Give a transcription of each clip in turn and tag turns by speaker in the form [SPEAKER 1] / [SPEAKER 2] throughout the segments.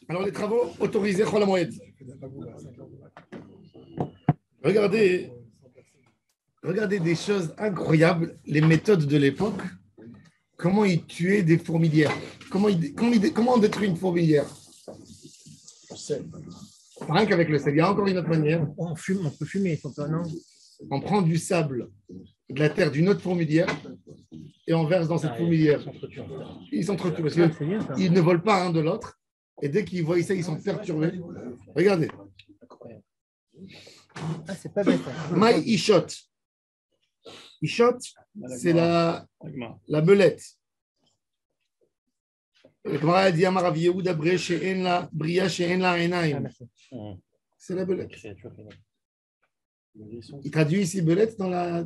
[SPEAKER 1] Alors, les travaux autorisés, Chol HaMoed. Regardez des choses incroyables, les méthodes de l'époque, comment ils tuaient des fourmilières. Comment on détruit une fourmilière? Rien qu'avec le sel. Il y a encore une autre manière.
[SPEAKER 2] On peut fumer, non?
[SPEAKER 1] On prend du sable, de la terre d'une autre fourmilière, et on verse dans cette fourmilière. Ils s'entretuent parce qu'ils ne volent pas un de l'autre. Et dès qu'ils voient ça, ils sont perturbés. Regardez.
[SPEAKER 2] Ah, c'est pas bête.
[SPEAKER 1] Maï Ishot. Ishot, c'est la belette. Le Gemara dit Amar Rav Yehuda Bre she'en la bria she'en la enaim. C'est la belette. Il traduit ici belette dans la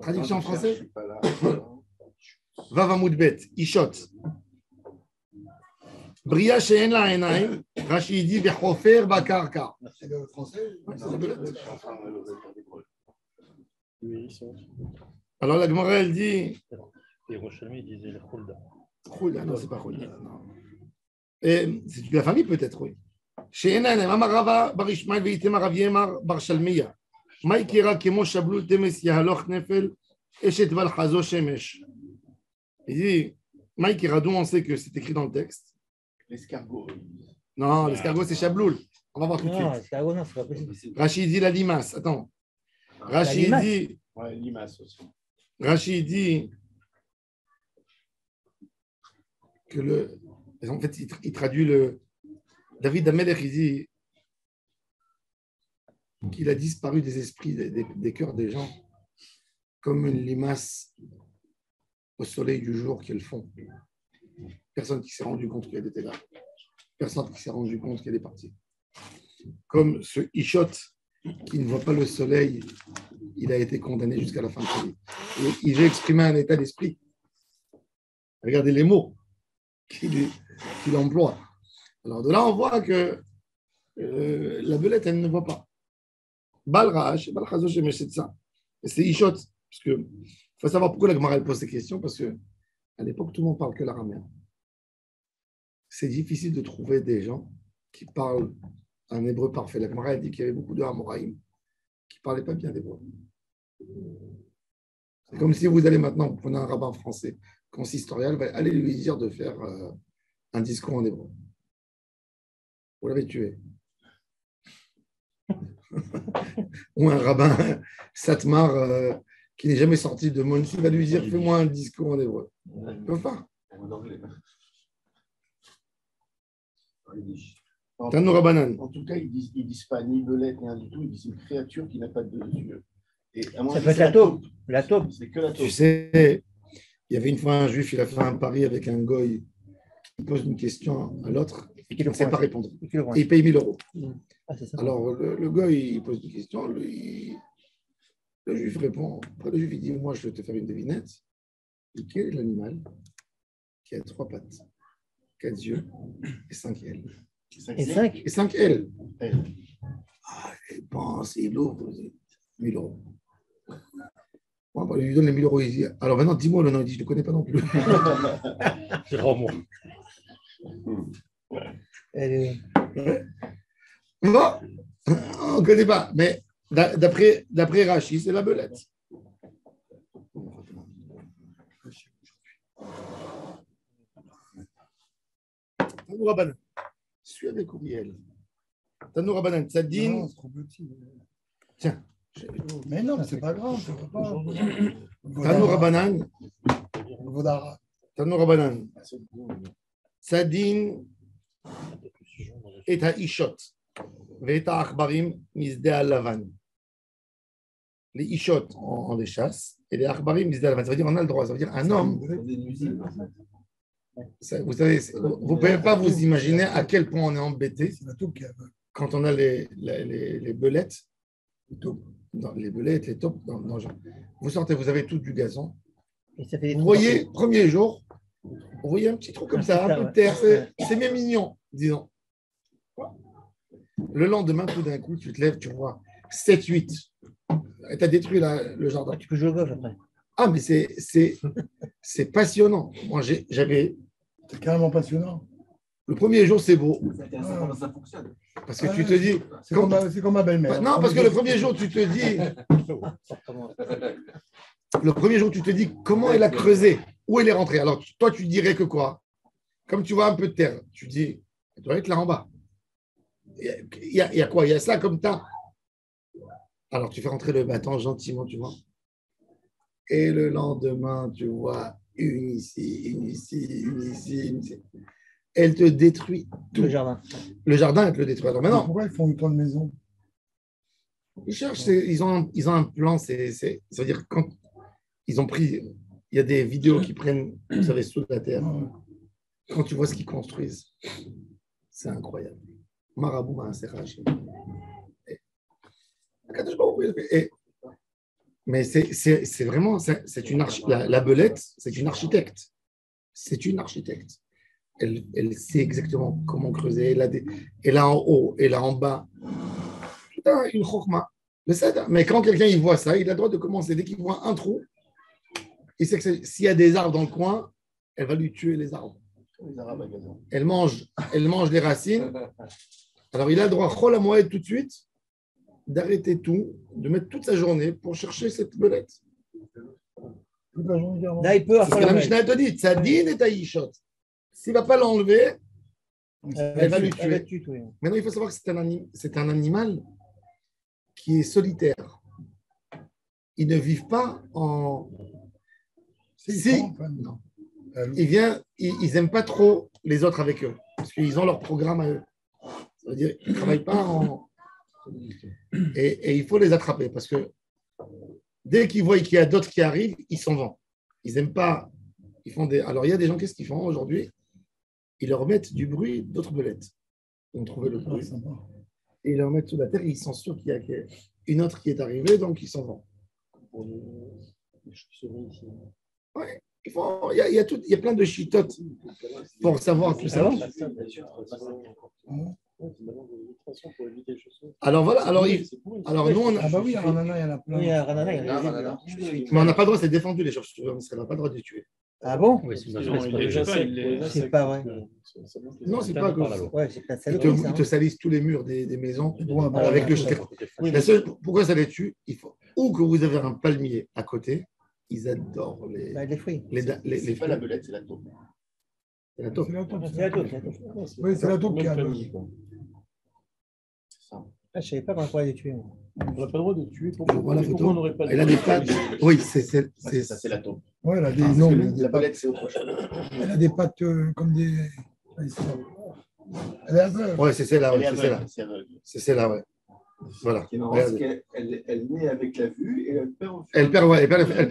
[SPEAKER 1] traduction en français. Vav Amud Bet, Ishot. Bria she'en la enaim. Rashi dit Vechofer bakarka. C'est le français. C'est la belette. Alors la Gemara elle dit.
[SPEAKER 3] Et Rochami disait le Khulda.
[SPEAKER 1] Khulda, non, c'est pas Khulda. Et c'est de la famille peut-être, oui. Chez Enan, Amarava, Barishmael, Veitem, Araviemar, Barshalmiya. Maïkira, Kemo, Shablou, Temes, Yahaloch, Nefel, Eshet, Val, Chazo, Shemesh. Il dit, Maïkira, d'où on sait que c'est écrit dans le texte?
[SPEAKER 4] L'escargot.
[SPEAKER 1] Non, l'escargot, c'est Chabloul. On va voir tout de suite.
[SPEAKER 2] L'escargot, non, c'est pas possible.
[SPEAKER 1] Rachid dit la limace. Attends. Rachid dit.
[SPEAKER 4] Ouais, limace aussi.
[SPEAKER 1] Rachid dit que en fait, il traduit le. David Amelech, il dit qu'il a disparu des esprits, des cœurs des gens, comme une limace au soleil du jour qu'elles font. Personne qui s'est rendu compte qu'elle était là. Personne qui s'est rendu compte qu'elle est partie. Comme ce Ishot qui ne voit pas le soleil, il a été condamné jusqu'à la fin de sa vie. Et il veut exprimer un état d'esprit. Regardez les mots qu'il emploie. Alors de là, on voit que la belette, elle ne voit pas. Balrash, Balchazo, c'est ça. Et c'est Ishot. Parce que il faut savoir pourquoi la Gemara pose ces questions, parce qu'à l'époque, tout le monde parle que l'araméen. C'est difficile de trouver des gens qui parlent un hébreu parfait. La Gemara dit qu'il y avait beaucoup de Hamoraïm qui ne parlaient pas bien d'hébreu. C'est comme si vous allez maintenant, vous prenez un rabbin français consistorial, allez lui dire de faire un discours en hébreu. Vous l'avez tué. Ou un rabbin Satmar qui n'est jamais sorti de Monsi va lui dire fais-moi un discours en hébreu. Il ne peut pas. Tanoura Banane.
[SPEAKER 4] En tout cas, ils disent pas ni belette, ni rien du tout. Ils disent une créature qui n'a pas de yeux.
[SPEAKER 2] Ça peut être la taupe. La taupe.
[SPEAKER 4] C'est que la taupe.
[SPEAKER 1] Tu sais, il y avait une fois un juif, il a fait un pari avec un goy. Il pose une question à l'autre et qui ne sait pas répondre. Et il paye 1 000 euros.
[SPEAKER 2] Ah, ça.
[SPEAKER 1] Alors, le goy, il pose une question. Le juif répond. Après, le juif, il dit moi, je vais te faire une devinette. Et quel est l'animal qui a 3 pattes, 4 yeux et 5 ailes?
[SPEAKER 2] Et
[SPEAKER 1] 5 ailes. Ah, il pense, il ouvre, 1 000 euros. Bon, bah, il lui donne les 1 000 euros. Il dit alors maintenant, dis-moi le nom. Il dit je ne le connais pas non plus.
[SPEAKER 3] C'est grand mot.
[SPEAKER 1] Bon, on ne connaît pas, mais d'après Rachid, c'est la belette. Tanoura Banane. Suis avec Uriel. Tanoura Banane, ça dit.
[SPEAKER 5] Non, c'est trop petit.
[SPEAKER 1] Tiens.
[SPEAKER 5] Mais non, mais c'est pas grave.
[SPEAKER 1] Tanoura Banane. Tanoura Banane. Sadin et à Ishot. Veta Achbarim Misdea Lavan. Les Ishot, on les chasse, et les Achbarim Misdea Lavan. Ça veut dire on a le droit. Ça veut dire un homme. Vous savez, vous ne pouvez pas vous imaginer à quel point on est embêté quand on a les belettes. Les belettes, les taupes. Vous sortez, vous avez tout du gazon. Vous voyez, premier jour, vous voyez un petit trou comme ça, un peu de terre. C'est bien mignon, disons. Le lendemain, tout d'un coup, tu te lèves, tu vois 7, 8. Et tu as détruit le jardin.
[SPEAKER 2] Tu peux jouer au golf après.
[SPEAKER 1] Ah, mais c'est passionnant. Moi, j'avais.
[SPEAKER 5] C'est carrément passionnant.
[SPEAKER 1] Le premier jour, c'est beau.
[SPEAKER 6] C'est intéressant comment ça fonctionne.
[SPEAKER 1] Parce que tu te dis.
[SPEAKER 5] C'est comme ma belle-mère.
[SPEAKER 1] Non, parce que le premier jour, tu te dis. Le premier jour, tu te dis comment elle a creusé, où elle est rentrée. Alors, toi, tu dirais que quoi? Comme tu vois un peu de terre, tu dis, elle doit être là en bas. Il y a quoi? Il y a ça comme ça. Alors, tu fais rentrer le bâton gentiment, tu vois. Et le lendemain, tu vois une ici, une ici, une ici, une ici. Elle te détruit tout.
[SPEAKER 2] Le jardin.
[SPEAKER 1] Le jardin, elle te le détruit. Alors maintenant,
[SPEAKER 5] Pourquoi ils font autant de maisons?
[SPEAKER 1] ils cherchent, ils ont un plan, c'est-à-dire quand ils ont pris, il y a des vidéos qui prennent, vous savez, sous la terre. Quand tu vois ce qu'ils construisent, c'est incroyable. Marabout a un serrage. Mais c'est vraiment, c'est une la belette, c'est une architecte. C'est une architecte. Elle sait exactement comment creuser. Elle a en haut, elle a en bas. Putain, une chokma. Mais quand quelqu'un il voit ça, il a le droit de commencer. Dès qu'il voit un trou, il sait que s'il y a des arbres dans le coin, elle va lui tuer les arbres. Elle mange les racines. Alors il a le droit, Chol Hamoed, tout de suite, d'arrêter tout, de mettre toute sa journée pour chercher cette belette.
[SPEAKER 2] Là, il peut
[SPEAKER 1] C'est ce que la Mishnah te dit, Tzadin et Taïshot. S'il ne va pas l'enlever, elle va lui tuer. Maintenant, il faut savoir que c'est un animal qui est solitaire. Ils ne vivent pas en... Non. Ils n'aiment pas trop les autres avec eux, parce qu'ils ont leur programme à eux. Ça veut dire qu'ils ne travaillent pas en... Et il faut les attraper, parce que dès qu'ils voient qu'il y a d'autres qui arrivent, ils s'en vont. Ils n'aiment pas... Alors, il y a des gens, qu'est-ce qu'ils font aujourd'hui? Ils leur mettent du bruit d'autres belettes. Ils ont trouvé le bruit. Et ils leur mettent sous la terre et ils sont sûrs qu'il y a une autre qui est arrivée, donc ils s'en vont. Ouais, il y a plein de chitotes pour savoir tout ça. Alors voilà, alors nous on a...
[SPEAKER 5] Ah bah oui, à Ranana, il y en a plein.
[SPEAKER 2] Oui, à Ranana, il y en a
[SPEAKER 1] Mais on n'a pas le droit, c'est défendu les chauves-souris, on n'a pas le droit de les tuer.
[SPEAKER 2] Ah bon?
[SPEAKER 3] Oui,
[SPEAKER 2] C'est pas vrai.
[SPEAKER 1] Non, c'est pas grave.
[SPEAKER 2] Ouais, c'est pas ça.
[SPEAKER 1] Ils te salissent tous les murs des maisons avec le jeté.
[SPEAKER 2] Oui,
[SPEAKER 1] Pourquoi ça les tue? Il faut ou que vous avez un palmier à côté, ils adorent
[SPEAKER 2] les fruits.
[SPEAKER 4] C'est pas la belette, c'est la taupe.
[SPEAKER 1] C'est la taupe.
[SPEAKER 2] C'est la taupe.
[SPEAKER 5] Oui, c'est la taupe qui a le...
[SPEAKER 2] Je ne savais pas qu'on pouvait les tuer.
[SPEAKER 6] On n'a pas le droit de tuer.
[SPEAKER 1] Voilà la photo.
[SPEAKER 6] On n'aurait pas
[SPEAKER 1] Elle a des pattes. Oui,
[SPEAKER 4] Ça, c'est la taupe.
[SPEAKER 5] Ouais, elle a des... Non, mais
[SPEAKER 4] La belette, c'est autre chose.
[SPEAKER 5] elle a des pattes comme des... Elle est aveugle.
[SPEAKER 1] Oui, c'est celle-là.
[SPEAKER 4] Elle
[SPEAKER 1] Ouais,
[SPEAKER 4] est
[SPEAKER 1] c'est celle-là.
[SPEAKER 4] aveugle, c'est aveugle.
[SPEAKER 1] C'est celle-là, ouais. Voilà.
[SPEAKER 6] Elle naît avec la vue et elle perd au
[SPEAKER 1] Elle perd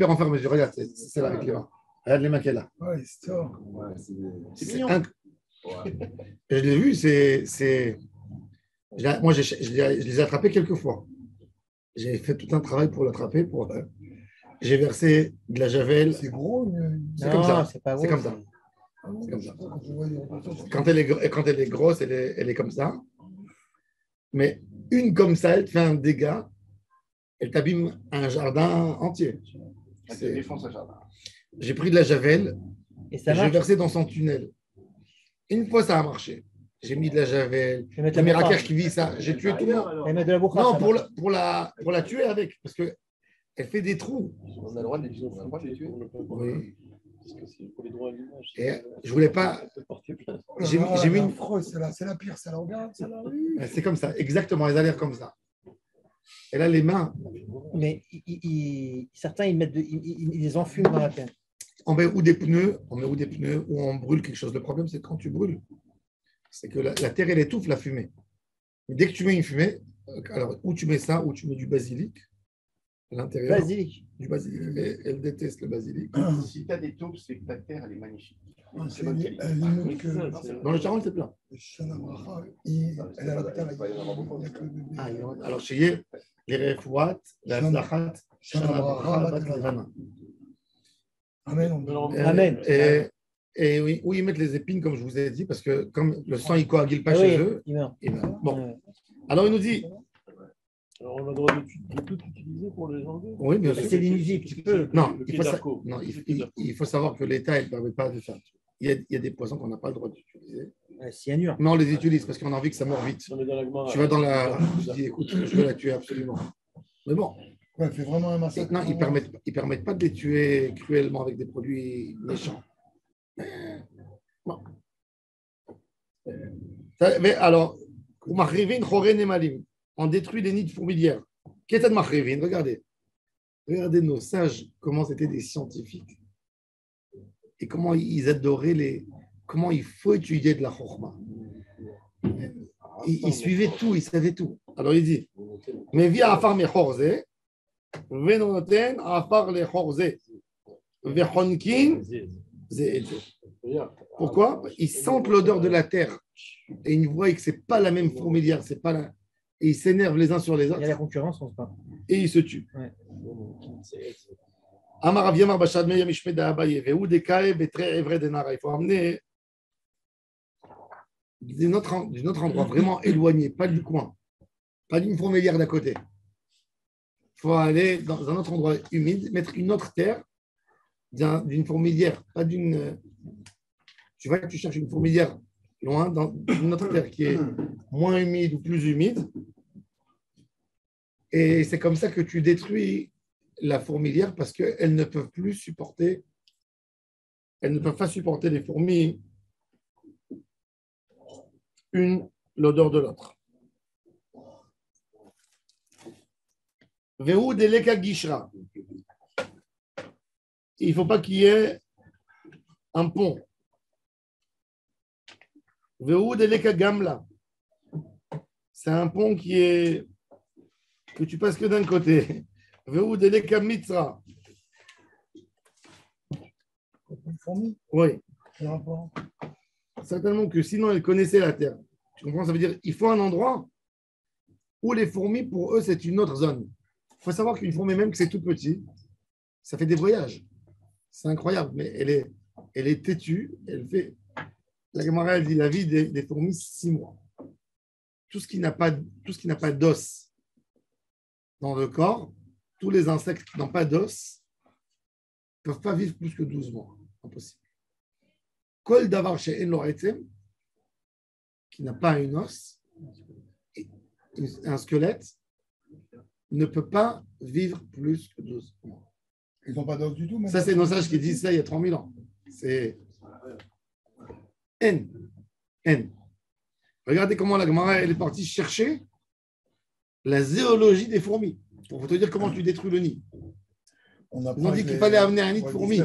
[SPEAKER 1] en fur et à mesure. Regarde, c'est celle-là avec les mains. Regarde les mains qu'elle a.
[SPEAKER 5] Ouais, c'est ça.
[SPEAKER 4] C'est mignon.
[SPEAKER 1] Je l'ai vu, moi, je les ai attrapés quelques fois. J'ai fait tout un travail pour l'attraper. J'ai versé de la javel.
[SPEAKER 5] C'est gros.
[SPEAKER 1] C'est comme ça.
[SPEAKER 2] C'est pas
[SPEAKER 1] C'est comme ça. C'est comme ça. Quand elle est grosse, elle est comme ça. Mais une comme ça, elle te fait un dégât. Elle t'abîme un jardin entier.
[SPEAKER 4] Elle te défonce un jardin.
[SPEAKER 1] J'ai pris de la javel
[SPEAKER 2] Et
[SPEAKER 1] et
[SPEAKER 2] ça
[SPEAKER 1] j'ai
[SPEAKER 2] marche.
[SPEAKER 1] versé dans son tunnel. Une fois, ça a marché. J'ai mis de la javel.
[SPEAKER 2] Je vais mettre
[SPEAKER 1] Le
[SPEAKER 2] la bourra.
[SPEAKER 1] miracle qui vit ça. J'ai tué tout le monde.
[SPEAKER 2] Je vais mettre de la bourra.
[SPEAKER 1] Non,
[SPEAKER 2] ça
[SPEAKER 1] pour
[SPEAKER 2] marche.
[SPEAKER 1] la tuer avec. Parce qu'elle fait des trous.
[SPEAKER 6] On a le droit de les tuer. On a le droit de les tuer.
[SPEAKER 1] Oui.
[SPEAKER 6] Parce que c'est pour les droits à l'image.
[SPEAKER 1] Et je voulais pas. J'ai mis une.
[SPEAKER 5] C'est la pire, c'est la regarde, c'est la...
[SPEAKER 1] C'est comme ça, exactement. Elles ont l'air comme ça. Elle a les mains.
[SPEAKER 2] Mais certains, ils les enfument dans la terre.
[SPEAKER 1] On met ou des pneus, ou on brûle quelque chose. Le problème, c'est quand tu brûles, c'est que la terre, elle étouffe la fumée. Mais dès que tu mets une fumée, alors où tu mets ça, ou tu mets du basilic à l'intérieur.
[SPEAKER 2] Basilic.
[SPEAKER 1] Du basilic. Elle déteste le basilic.
[SPEAKER 4] Si tu as des taupes, c'est que ta terre, elle est magnifique.
[SPEAKER 5] C'est bonne qualité.
[SPEAKER 1] Dans le Charente, c'est plein.
[SPEAKER 5] Elle a la terre.
[SPEAKER 1] Alors, chez les refouat, la flachat,
[SPEAKER 5] Amen.
[SPEAKER 2] Amen.
[SPEAKER 1] Et oui, où ils mettent les épines, comme je vous ai dit, parce que comme le sang, il ne coagule pas
[SPEAKER 2] Oui,
[SPEAKER 1] chez eux.
[SPEAKER 2] il meurt.
[SPEAKER 1] Et ben, bon. Alors, il nous dit.
[SPEAKER 6] Alors, on a le droit de tout utiliser pour les enlever.
[SPEAKER 1] Oui, bien sûr.
[SPEAKER 2] C'est l'inusible, tu peux.
[SPEAKER 1] Non, il faut savoir que l'État ne permet pas de faire. Il y a des poissons qu'on n'a pas le droit d'utiliser.
[SPEAKER 2] Cyanure.
[SPEAKER 1] Mais on les utilise parce qu'on a envie que ça meure vite.
[SPEAKER 6] On est dans la Gemara.
[SPEAKER 1] Tu vas dans la. Je dis, écoute, je veux la tuer absolument. Mais bon,
[SPEAKER 5] Ouais, fait vraiment un massacre.
[SPEAKER 1] non, ils permettent pas de les tuer cruellement avec des produits méchants. Bon. Mais alors, on détruit les nids de fourmilières. Qu'est-ce que Machrivin? Regardez. Regardez nos sages, comment c'était des scientifiques. Et comment ils adoraient comment il faut étudier de la chorma. Ils suivaient tout, ils savaient tout. Alors il dit, mais via afar mechorze, venoten afar lechorze, vechonkin, pourquoi? Ils sentent l'odeur de la terre et ils voient que ce n'est pas la même fourmilière, c'est pas la... et ils s'énervent les uns sur les
[SPEAKER 2] Il y a la
[SPEAKER 1] autres
[SPEAKER 2] concurrence, on se parle.
[SPEAKER 1] et ils se tuent.
[SPEAKER 2] Ouais.
[SPEAKER 1] Amar Rav Yamar Bashad Meir Mishmeh Da'abaye, Ve'ou Dekae Betre Evre Denara. Il faut amener d'un autre endroit, vraiment éloigné, pas du coin, pas d'une fourmilière d'à côté. Il faut aller dans un autre endroit humide, mettre une autre terre d'une fourmilière, pas d'une. Tu vas, tu cherches une fourmilière loin, dans une autre terre qui est moins humide ou plus humide. Et c'est comme ça que tu détruis la fourmilière parce qu'elles ne peuvent plus supporter, elles ne peuvent pas supporter les fourmis, l'odeur de l'autre. Ve'ou deleka gishra. Il ne faut pas qu'il y ait un pont. Ve'ou deleka gamla. C'est un pont que tu passes que d'un côté. Ve'ou deleka mitra.
[SPEAKER 5] Une fourmi,
[SPEAKER 1] Oui.
[SPEAKER 5] quel rapport?
[SPEAKER 1] Certainement que sinon, elles connaissaient la terre. Tu comprends? Ça veut dire qu'il faut un endroit où les fourmis, pour eux, c'est une autre zone. Il faut savoir qu'une fourmi, même que c'est tout petit, ça fait des voyages. C'est incroyable, mais elle est têtue. Elle fait. La Gemara, elle dit la vie des fourmis, 6 mois. Tout ce qui n'a pas d'os dans le corps, tous les insectes qui n'ont pas d'os ne peuvent pas vivre plus que 12 mois. Impossible. Kol davar she'en lo etzem, qui n'a pas une os, un squelette, ne peut pas vivre plus que 12 mois.
[SPEAKER 5] Ils n'ont pas d'os du tout. Même
[SPEAKER 1] Ça, c'est nos sages qui disent ça il y a 3000 ans. C'est N. Regardez comment la Gemara elle est partie chercher la zoologie des fourmis. Pour te dire comment tu détruis le nid.
[SPEAKER 5] On
[SPEAKER 1] Ils ont dit qu'il fallait amener un nid de fourmis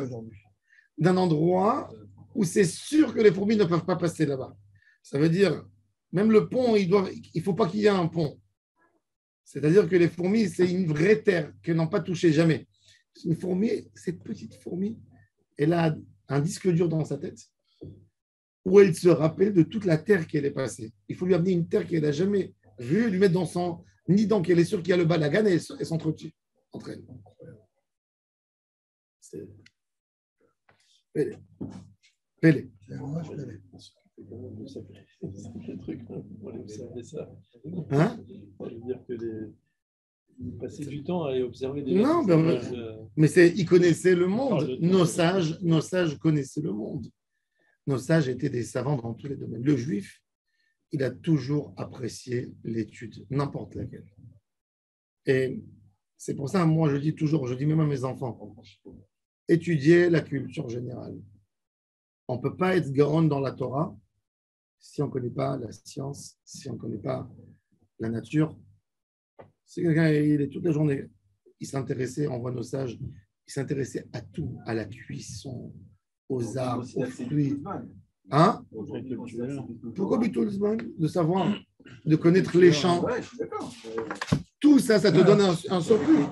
[SPEAKER 1] d'un endroit où c'est sûr que les fourmis ne peuvent pas passer là-bas. Ça veut dire, même le pont, il ne faut pas qu'il y ait un pont. C'est-à-dire que les fourmis, c'est une vraie terre qu'elles n'ont pas touchée jamais. Une fourmi, cette petite fourmi, elle a un disque dur dans sa tête où elle se rappelle de toute la terre qu'elle est passée. Il faut lui amener une terre qu'elle n'a jamais vue, lui mettre dans son nid, donc elle est sûre qu'il y a le balagan et elle s'entretue entre elles. C'est Pélé.
[SPEAKER 5] C'est un je l'avais.
[SPEAKER 6] Le truc, on va observer ça.
[SPEAKER 1] Hein?
[SPEAKER 6] Je veux dire que passer du temps à aller observer des
[SPEAKER 1] Non, mais ils connaissaient le monde. Nos sages connaissaient le monde. Nos sages étaient des savants dans tous les domaines. Le juif, il a toujours apprécié l'étude, n'importe laquelle. Et c'est pour ça, moi, je dis même à mes enfants, étudier la culture générale. On ne peut pas être garon dans la Torah si on ne connaît pas la science, si on ne connaît pas la nature. C'est quelqu'un, il est toute la journée, il s'intéressait, on voit nos sages, il s'intéressait à tout, à la cuisson, aux arbres, aux fruits. Hein? Pourquoi Bitulzman? De savoir, de connaître les champs. Tout ça, ça te donne un surplus.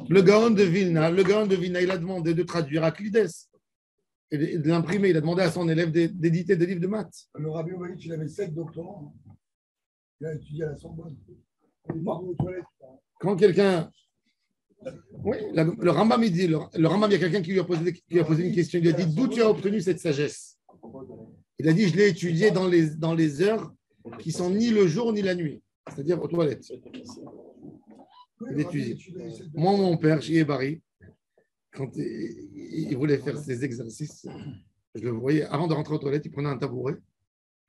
[SPEAKER 1] Le Gaon de Vilna, il a demandé de traduire à Clides et de l'imprimer. Il a demandé à son élève d'éditer des livres de maths.
[SPEAKER 5] Le Rabbi Ovalit, il avait 7 doctorants. Il a étudié à la Sorbonne. Il était aux toilettes.
[SPEAKER 1] Quand quelqu'un. Oui, le Rambam, il dit, le Rambam, il y a quelqu'un qui lui a posé une question. Il lui a dit, d'où tu as obtenu cette sagesse? Il a dit, je l'ai étudiée dans les heures qui sont ni le jour ni la nuit, c'est-à-dire aux toilettes. Il étudie. Moi, mon père, chez Ebari, quand il voulait faire ses exercices, je le voyais, avant de rentrer aux toilettes, il prenait un tabouret,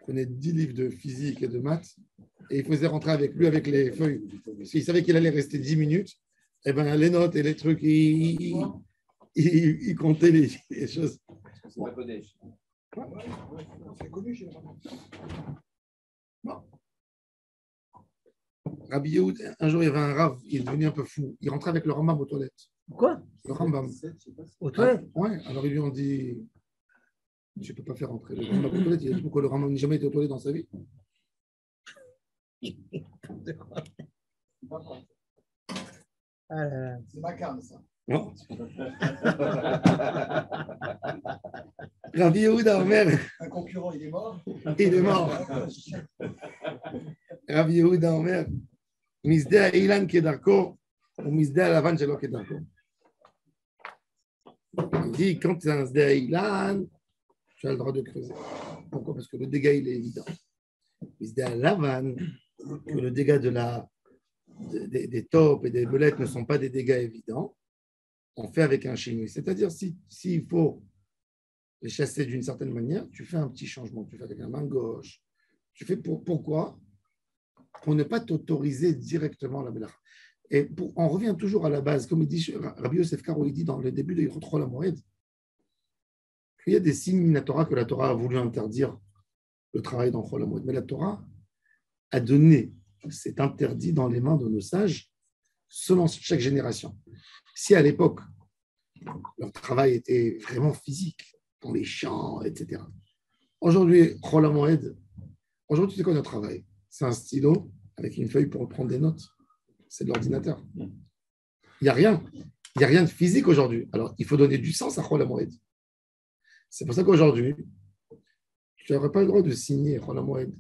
[SPEAKER 1] prenait 10 livres de physique et de maths et il faisait rentrer avec lui avec les feuilles. Parce qu'il savait qu'il allait rester 10 minutes. Et ben les notes et les trucs, il comptait les choses.
[SPEAKER 7] C'est pas Kodesh.
[SPEAKER 5] C'est connu chez les Rambam.
[SPEAKER 1] Rabbi Yehoud, un jour, il y avait un rave, il est devenu un peu fou. Il rentrait avec le Rambam aux toilettes.
[SPEAKER 2] Quoi?
[SPEAKER 1] Le Rambam.
[SPEAKER 2] Aux toilettes?
[SPEAKER 1] Ouais, alors ils lui ont dit tu ne peux pas faire rentrer le Rambam aux toilettes. Il a dit pourquoi le Rambam n'a jamais été aux toilettes dans sa vie.
[SPEAKER 2] Ah là là.
[SPEAKER 5] C'est ma cam, ça.
[SPEAKER 1] Non. Rabbi Yehuda Omer,
[SPEAKER 5] Un concurrent, il est mort.
[SPEAKER 1] il est mort. Rabbi Yehuda Omer, Misdea Ilan Kedarko, ou Misdea Lavan Shelo Kedarko. Il dit quand tu es un Misdea Ilan, tu as le droit de creuser. Pourquoi? Parce que le dégât, il est évident. Misdea Lavan, que le dégât des taupes et des belettes ne sont pas des dégâts évidents, on fait avec un chinois. C'est-à-dire, s'il faut les chasser d'une certaine manière, tu fais un petit changement. Tu fais avec la main gauche. Tu fais pourquoi? Pour ne pas t'autoriser directement la mélacha. Et on revient toujours à la base. Comme il dit, Rabbi Yosef Karo, il dit dans le début de Yirot la Moed, qu'il y a des signes de la Torah que la Torah a voulu interdire le travail dans Chol HaMoed. Mais la Torah a donné cet interdit dans les mains de nos sages selon chaque génération. Si à l'époque, leur travail était vraiment physique, dans les champs, etc. Aujourd'hui, Chol HaMoed, aujourd'hui, c'est quoi notre travail? C'est un stylo avec une feuille pour prendre des notes. C'est de l'ordinateur. Il n'y a rien. Il n'y a rien de physique aujourd'hui. Alors, il faut donner du sens à Chol HaMoed. C'est pour ça qu'aujourd'hui, tu n'aurais pas le droit de signer Chol HaMoed.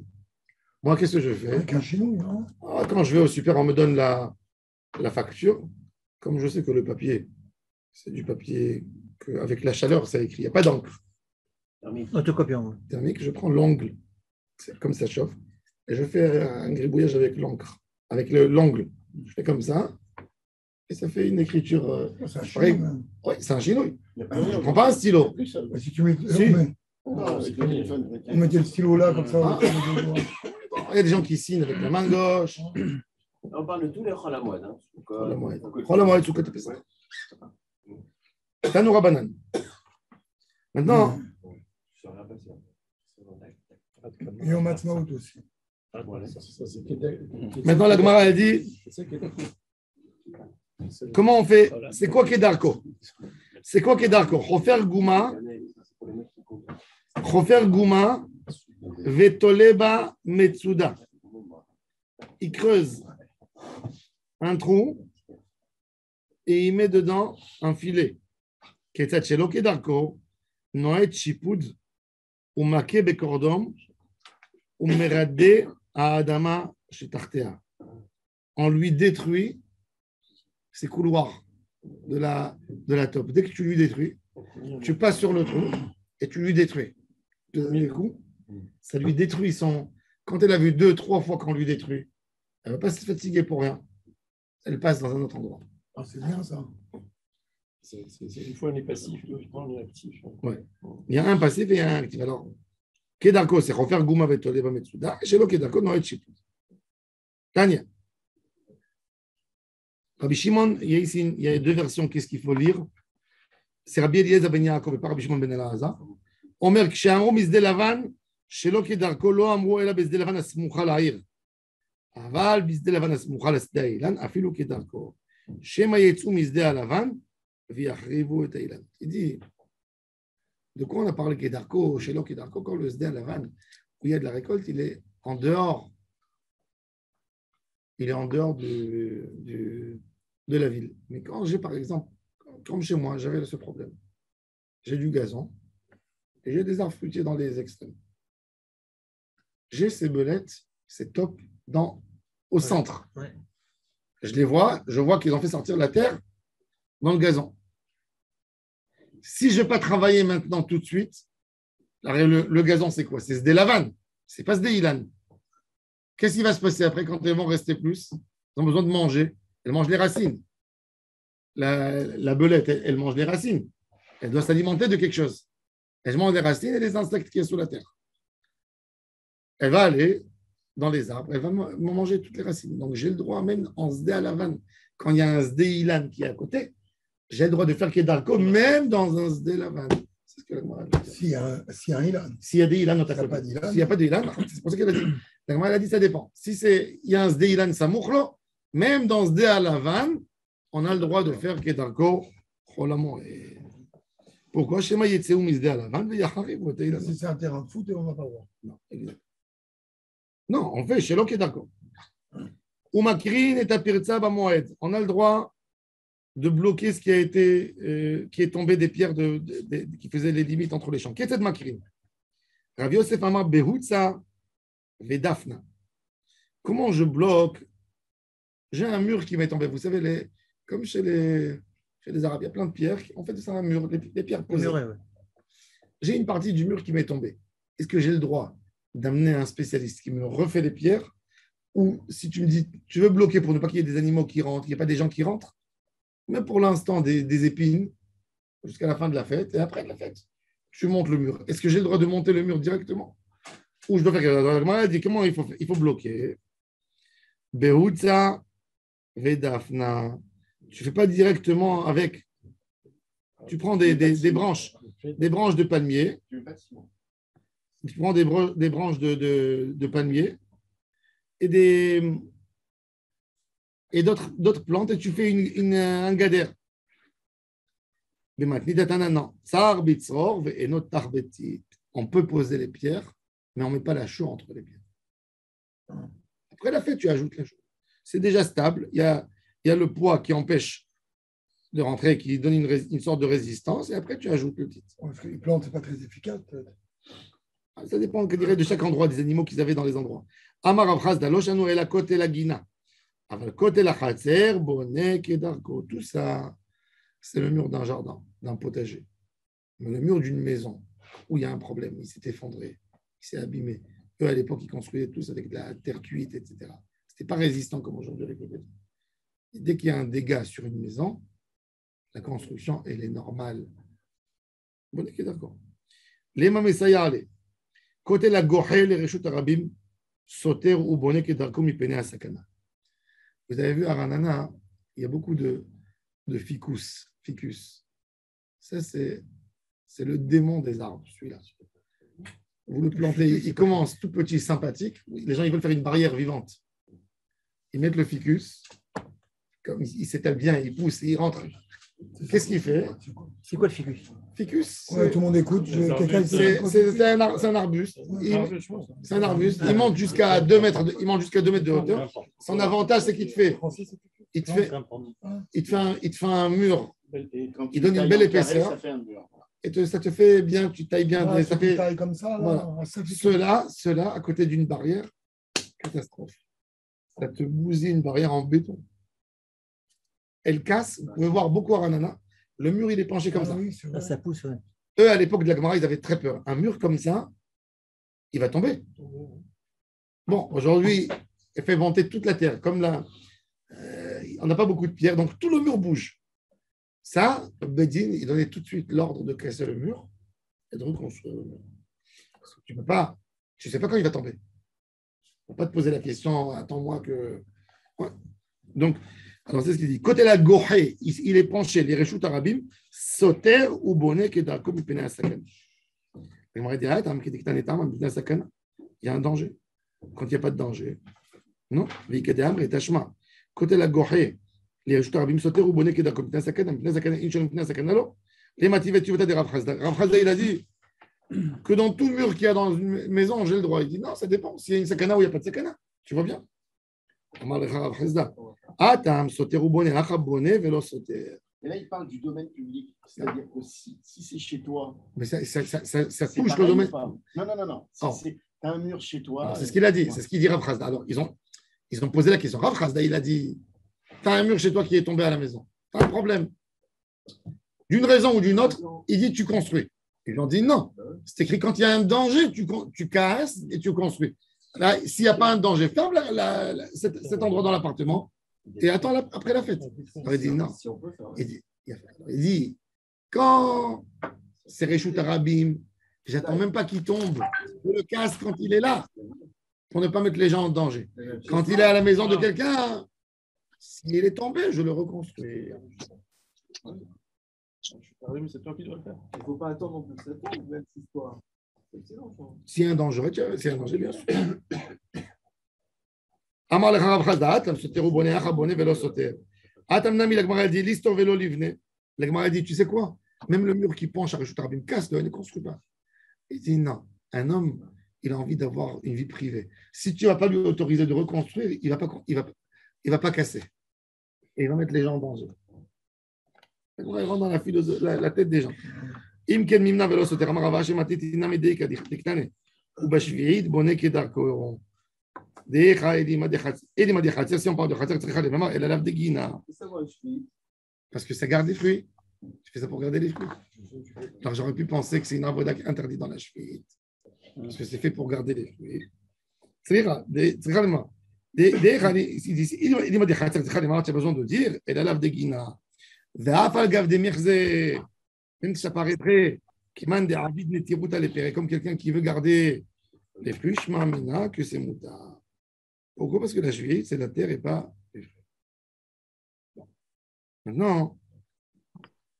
[SPEAKER 1] Moi, qu'est-ce que je fais?
[SPEAKER 5] Avec un chinois, non?
[SPEAKER 1] Quand je vais au super, on me donne la facture. Comme je sais que le papier, c'est du papier avec la chaleur, ça écrit. Il n'y a pas d'encre
[SPEAKER 2] Autocopiant.
[SPEAKER 1] thermique. Je prends l'ongle, c'est comme ça chauffe, et je fais un gribouillage avec l'encre, avec l'ongle. Je fais comme ça, et ça fait une écriture.
[SPEAKER 5] C'est un
[SPEAKER 1] pareil.
[SPEAKER 5] chinois. Même.
[SPEAKER 1] Oui, c'est un chinois.
[SPEAKER 4] Il y a
[SPEAKER 1] Je
[SPEAKER 4] pas
[SPEAKER 1] ne prends pas un stylo.
[SPEAKER 4] plus ça.
[SPEAKER 5] Si tu mets,
[SPEAKER 1] Si.
[SPEAKER 4] Non, c'est le téléphone.
[SPEAKER 5] on mettait le stylo là, comme ça.
[SPEAKER 1] Ah. Il y a des gens qui signent avec la main gauche.
[SPEAKER 7] On parle de tous les Chol HaMoed.
[SPEAKER 1] Chol HaMoed. Chol HaMoed, Sukkot Pesach. Tanoura banane. Maintenant,
[SPEAKER 5] Et au Matzmaout aussi.
[SPEAKER 1] maintenant la Gemara a dit comment on fait? C'est quoi Kedarko? C'est quoi Kedarko? Chofer Gouma, Chofer Gouma, Vetoleba Metsuda. Il creuse un trou et il met dedans un filet. Ketzat Shelo Kedarko, Noet Shipud, Umake Bekordom, Umerade Adama Shetartea. On lui détruit ses couloirs de la taupe. Dès que tu lui détruis, tu passes sur le trou et tu lui détruis. Tu as mis les coups, ça lui détruit son. Quand elle a vu 2-3 fois qu'on lui détruit, elle ne va pas se fatiguer pour rien. Elle passe dans un autre endroit.
[SPEAKER 5] Ah, c'est bien ça.
[SPEAKER 6] Une fois on est passif, l'autre fois on est actif.
[SPEAKER 1] Ouais. Il y a un passif et il y a un actif. Alors, Kedarko, c'est refaire Gouma Vetoleba Metsuda. Et chez le Kedarko, Noet Shipud. Tania. Rabbi Shimon, il y a deux versions, qu'est-ce qu'il faut lire? C'est Rabbi Eliezer ben Yaakov et pas Rabbi Shimon ben Elazar. Omer, כשאמרו משדה לבן, שלא כדרכו לא אמרו אלא בשדה לבן הסמוכה לעיר. אבל בשדה לבן הסמוכה לשדה האילן, אפילו כדרכו. שמא יצאו משדה הלבן ויחריבו את האילן. Il dit, de quoi on a parlé כדרכו, שלא כדרכו, quand le שדה הלבן, où il y a de la récolte, il est en dehors. Il est en dehors de la ville. Mais quand j'ai, par exemple, comme chez moi, j'avais ce problème. J'ai du gazon et j'ai des arbres fruitiers dans les extrêmes. J'ai ces belettes, ces tops au centre.
[SPEAKER 2] Ouais.
[SPEAKER 1] Je vois qu'ils ont fait sortir la terre dans le gazon. Si je ne vais pas travailler maintenant tout de suite, le gazon, c'est quoi? C'est des lavanes, c'est pas des ilan. Qu'est-ce qui va se passer après quand elles vont rester plus? Elles ont besoin de manger. Elles mangent les racines. La belette, elle mange les racines. Elle doit s'alimenter de quelque chose. Elle mange les racines et les insectes qui sont sous la terre. elle va aller dans les arbres, elle va manger toutes les racines. Donc, j'ai le droit, même en Sdé à la vanne, quand il y a un Sdé Ilan qui est à côté, j'ai le droit de faire Kedarko, même dans un Sdé la vanne. C'est ce que la Gemara dit.
[SPEAKER 5] S'il y a un Ilan.
[SPEAKER 1] S'il y a des Ilan,
[SPEAKER 5] S'il y a pas d'Ilan.
[SPEAKER 1] S'il n'y a pas d'Ilan, c'est pour ça qu'elle a dit. La Gemara a dit ça dépend. Si il y a un Sdé Ilan Samouchlo, même dans Sdé à la vanne, on a le droit de faire Kedarko. Pourquoi Shema Yetseou Misdé à la vanne,
[SPEAKER 5] Si c'est un terrain de foot, on n'a pas le droit.
[SPEAKER 1] non, exact. Non, on fait Shelo Kedarko. Ou Makrin et Tapirtsa Bamoed. On a le droit de bloquer ce qui a été, qui est tombé des pierres qui faisaient les limites entre les champs. Qu'est-ce que c'est de Makrin? Rav Yosef Amar Behutsa Vedafna. Comment je bloque? J'ai un mur qui m'est tombé. Vous savez, comme chez les Arabes, il y a plein de pierres. En fait, c'est un mur, les pierres posées.
[SPEAKER 2] Ouais.
[SPEAKER 1] J'ai une partie du mur qui m'est tombée. Est-ce que j'ai le droit d'amener un spécialiste qui me refait les pierres? Ou si tu me dis, tu veux bloquer pour ne pas qu'il y ait des animaux qui rentrent, qu'il n'y ait pas des gens qui rentrent, mais pour l'instant, des épines jusqu'à la fin de la fête. Et après la fête, tu montes le mur. Est-ce que j'ai le droit de monter le mur directement? Ou je dois faire comment il faut bloquer? Behutza Vedafna. Tu ne fais pas directement avec. Tu prends des branches de palmier. Tu prends des branches de palmier et d'autres plantes et tu fais un gadère. On peut poser les pierres, mais on ne met pas la chaux entre les pierres. Après la fête, tu ajoutes la chaux. C'est déjà stable. Il y a le poids qui empêche de rentrer, qui donne une sorte de résistance, et après tu ajoutes le titre.
[SPEAKER 5] Parce que les plantes, ce n'est pas très efficace.
[SPEAKER 1] Ça dépend de chaque endroit, des animaux qu'ils avaient dans les endroits. Amar Avchaz Daloshanu el Akot el Agina. Aval Kot el Achatzer, Bonek et Darko. Tout ça, c'est le mur d'un jardin, d'un potager. Mais le mur d'une maison, où il y a un problème, il s'est effondré, il s'est abîmé. Eux, à l'époque, ils construisaient tous avec de la terre cuite, etc. Ce n'était pas résistant comme aujourd'hui avec le béton. Et dès qu'il y a un dégât sur une maison, la construction, elle est normale. Bonek et Darko. Les Mamesayale. Côté la Gohel, les Reshut Arabim, Soter ou Bonek et Darko mipene asakana. Vous avez vu à Ranana, il y a beaucoup de ficus. Ça, c'est le démon des arbres, celui-là. Vous le plantez, il commence tout petit, sympathique. Les gens, ils veulent faire une barrière vivante. Ils mettent le ficus, comme il s'étale bien, il pousse, il rentre. Qu'est-ce qu'il fait?
[SPEAKER 2] C'est quoi le ficus?
[SPEAKER 1] Ficus,
[SPEAKER 5] Ouais, tout le monde écoute.
[SPEAKER 1] c'est un arbuste. C'est un arbuste. Il monte jusqu'à 2 mètres de hauteur. Son avantage, c'est qu'il te fait un mur. Il donne une belle épaisseur. Et ça te fait bien, tu tailles bien.
[SPEAKER 5] Ouais,
[SPEAKER 1] ça fait,
[SPEAKER 5] taille comme ça.
[SPEAKER 1] voilà. Ceux-là, à côté d'une barrière, catastrophe. Ça te bousille une barrière en béton. Elle casse. Vous pouvez voir beaucoup à Ranana. Le mur, il est penché comme ça.
[SPEAKER 5] Oui,
[SPEAKER 2] Ça pousse, ouais.
[SPEAKER 1] Eux, à l'époque de la Gemara, ils avaient très peur. Un mur comme ça, il va tomber. Bon, aujourd'hui, il fait vanter toute la terre. Comme là, on n'a pas beaucoup de pierres, donc tout le mur bouge. Ça, Bedin, il donnait tout de suite l'ordre de casser le mur et de reconstruire le mur. Parce que tu ne sais pas quand il va tomber. Il ne faut pas te poser la question, attends-moi que. Ouais. Donc, alors c'est ce qu'il dit. Côté la Gohé, il est penché, les Reshut Arabim, Soter ou Bonek et Darko mipene asakana. Il y a un danger. Quand il n'y a pas de danger, non. Côté la Gohé, les Reshut Arabim, Soter ou Bonek et Darko mipene asakana, les Mativet Tuvata de Rav Chazda. Rav Chazda, il a dit que dans tout mur qu'il y a dans une maison, j'ai le droit. Il dit non, ça dépend. S'il y a une sakana ou il n'y a pas de sakana, tu vois bien. Et là,
[SPEAKER 4] il parle du domaine public. C'est-à-dire que si c'est chez toi.
[SPEAKER 1] Mais ça touche le domaine.
[SPEAKER 4] Non. Si tu as un mur chez toi.
[SPEAKER 1] C'est ce qu'il a dit. C'est ce qu'il dit Rav Chazda. Alors, ils ont posé la question. Rav Chazda, il a dit tu as un mur chez toi qui est tombé à la maison. Tu as un problème. D'une raison ou d'une autre, il dit tu construis. Ils lui ont dit non. C'est écrit quand il y a un danger, tu casses et tu construis. Là, s'il n'y a pas un danger, ferme cet endroit dans l'appartement et attends après la fête. Alors, il dit non. Il dit quand c'est Reshut Arabim, j'attends même pas qu'il tombe. Je le casse quand il est là. pour ne pas mettre les gens en danger. Quand il est à la maison de quelqu'un, s'il est tombé, je le reconstruis.
[SPEAKER 6] Oui, mais c'est toi qui dois le faire.
[SPEAKER 4] Il ne faut pas attendre non plus 7 ans, même si c'est pas. C'est excellent, ça.
[SPEAKER 1] S'il y a un danger, bien sûr. Amar le Rav Chazda, Tam soteru boneh acha boneh velo soter. Atam nami, la Gemara dit, l'histoire vélo livne. La Gemara dit, tu sais quoi? Même le mur qui penche à Reshut Rabim casse-le, ne construit pas. Il dit non, un homme, il a envie d'avoir une vie privée. Si tu ne vas pas lui autoriser de reconstruire, il ne va pas casser. Et il va mettre les gens en danger. Il rentre dans la tête des gens. Im ken mimna velo soter, Amar Rav Ashi matitina medei kadikhtane. Ubashvi'id boneh kedarko. Si on parle de khatser, elle a lave de guina. Parce que ça garde les fruits. Tu fais ça pour garder les fruits. Alors j'aurais pu penser que c'est une avoda interdite dans la cheville. Parce que c'est fait pour garder les fruits. C'est vrai, il m'a dit khatser, tu as besoin de dire, elle a lave de guina. Même si ça paraîtrait, comme quelqu'un qui veut garder les fruits, shmamina, que c'est mouta. Pourquoi? Parce que la cheville, c'est la terre et pas les fruits. Bon. Maintenant,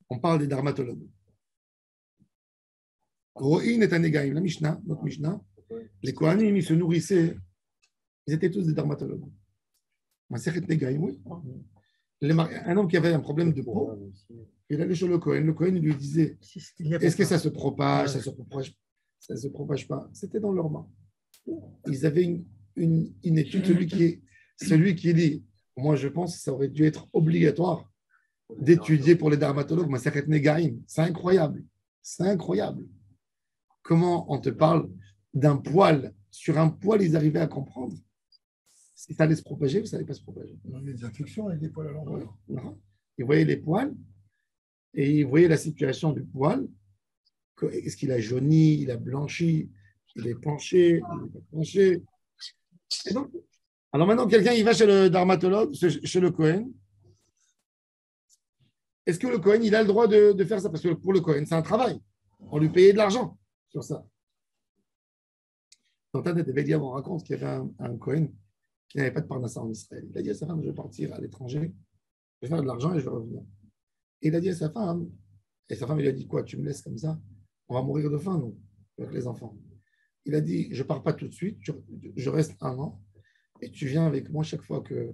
[SPEAKER 1] on parle des dermatologues. Ro'in est un négaïm. La Mishnah, notre Mishnah, les Kohanim, ils se nourrissaient, ils étaient tous des dermatologues. Masechet négaïm, oui. Un homme qui avait un problème de peau, il allait chez le Kohen. Le Kohen lui disait, est-ce que ça se propage, ça se propage pas? C'était dans leurs mains. Ils avaient une étude, celui qui dit, moi je pense que ça aurait dû être obligatoire d'étudier pour les dermatologues, Masechet Negaim. C'est incroyable. C'est incroyable. Comment on te parle d'un poil, sur un poil, ils arrivaient à comprendre si ça allait se propager ou ça n'allait pas se propager.
[SPEAKER 5] On a des infections avec des poils à l'envers.
[SPEAKER 1] Non. Ils voyaient les poils et ils voyaient la situation du poil. Est-ce qu'il a jauni, il a blanchi, il est penché, il n'est pas penché. Et donc, alors maintenant, quelqu'un il va chez le dermatologue, chez le Kohen. Est-ce que le Kohen il a le droit de faire ça? Parce que pour le Kohen, c'est un travail. On lui payait de l'argent sur ça. Dans ta tête, on raconte qu'il y avait un Kohen qui n'avait pas de parnassa en Israël. Il a dit à sa femme, je vais partir à l'étranger, je vais faire de l'argent et je vais revenir. Et il a dit à sa femme, et sa femme, il a dit quoi? Tu me laisses comme ça? On va mourir de faim, nous, avec les enfants. Il a dit, je ne pars pas tout de suite, je reste 1 an, et tu viens avec moi chaque fois que,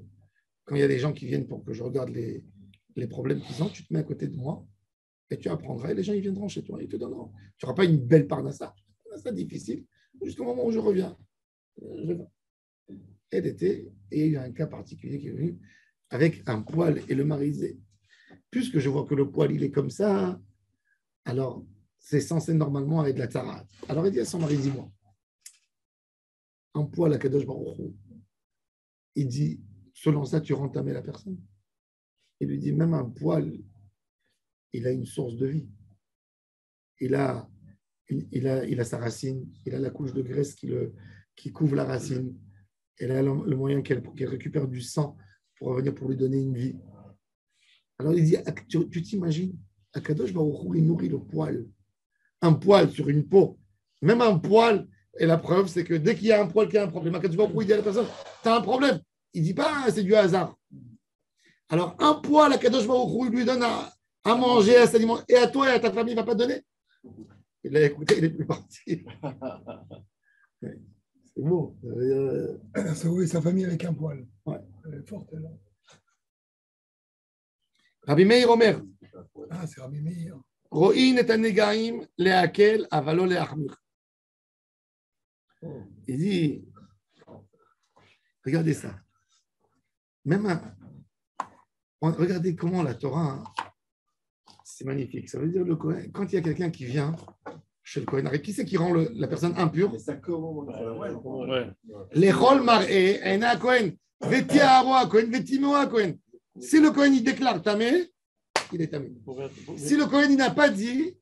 [SPEAKER 1] quand il y a des gens qui viennent pour que je regarde les problèmes qu'ils ont, tu te mets à côté de moi, et tu apprendras, et les gens, ils viendront chez toi, ils te donneront. Tu n'auras pas une belle parnassa, c'est difficile, jusqu'au moment où je reviens. Elle était, et il y a eu un cas particulier qui est venu, avec un poil, et le mari disait, puisque je vois que le poil, il est comme ça, alors c'est censé normalement être de la tzara. Alors il dit à son mari, dis-moi, un poil à Kadosh Baruch Hu, il dit, selon ça, tu rends tamé la personne. Il lui dit, même un poil, il a une source de vie. Il a sa racine, il a la couche de graisse qui couvre la racine. Elle a le moyen qu'elle récupère du sang pour revenir pour lui donner une vie. Alors il dit, tu t'imagines, Akadosh Baruch Hu, il nourrit le poil. Un poil sur une peau, même un poil, et la preuve, c'est que dès qu'il y a un poil qui a un problème, Akadosh Baruch Hu, il dit à la personne, tu as un problème. Il ne dit pas, c'est du hasard. Alors un poil, Akadosh Baruch Hu, il lui donne à manger, à s'alimenter, et à toi et à ta famille, il ne va pas donner. Il l'a écouté, il est plus parti. C'est beau.
[SPEAKER 5] Elle a sauvé sa famille avec un poil.
[SPEAKER 1] Ouais.
[SPEAKER 5] Elle est forte, elle.
[SPEAKER 1] Rabbi Meir Omer.
[SPEAKER 5] Ah, c'est Rabbi Meir.
[SPEAKER 1] Ro'in et anegaim leakel avalo leachmir. Il dit, regardez ça. Même regardez comment la Torah, c'est magnifique. Ça veut dire le Kohen, quand il y a quelqu'un qui vient chez le Kohen, qui c'est qui rend la personne impure?
[SPEAKER 4] Mais ça comment
[SPEAKER 1] Les rôles mar'é, ena Kohen, veti aro Kohen, veti moa Kohen. Si le Kohen il déclare tamé, il est tamé. Si le Kohen il n'a pas dit,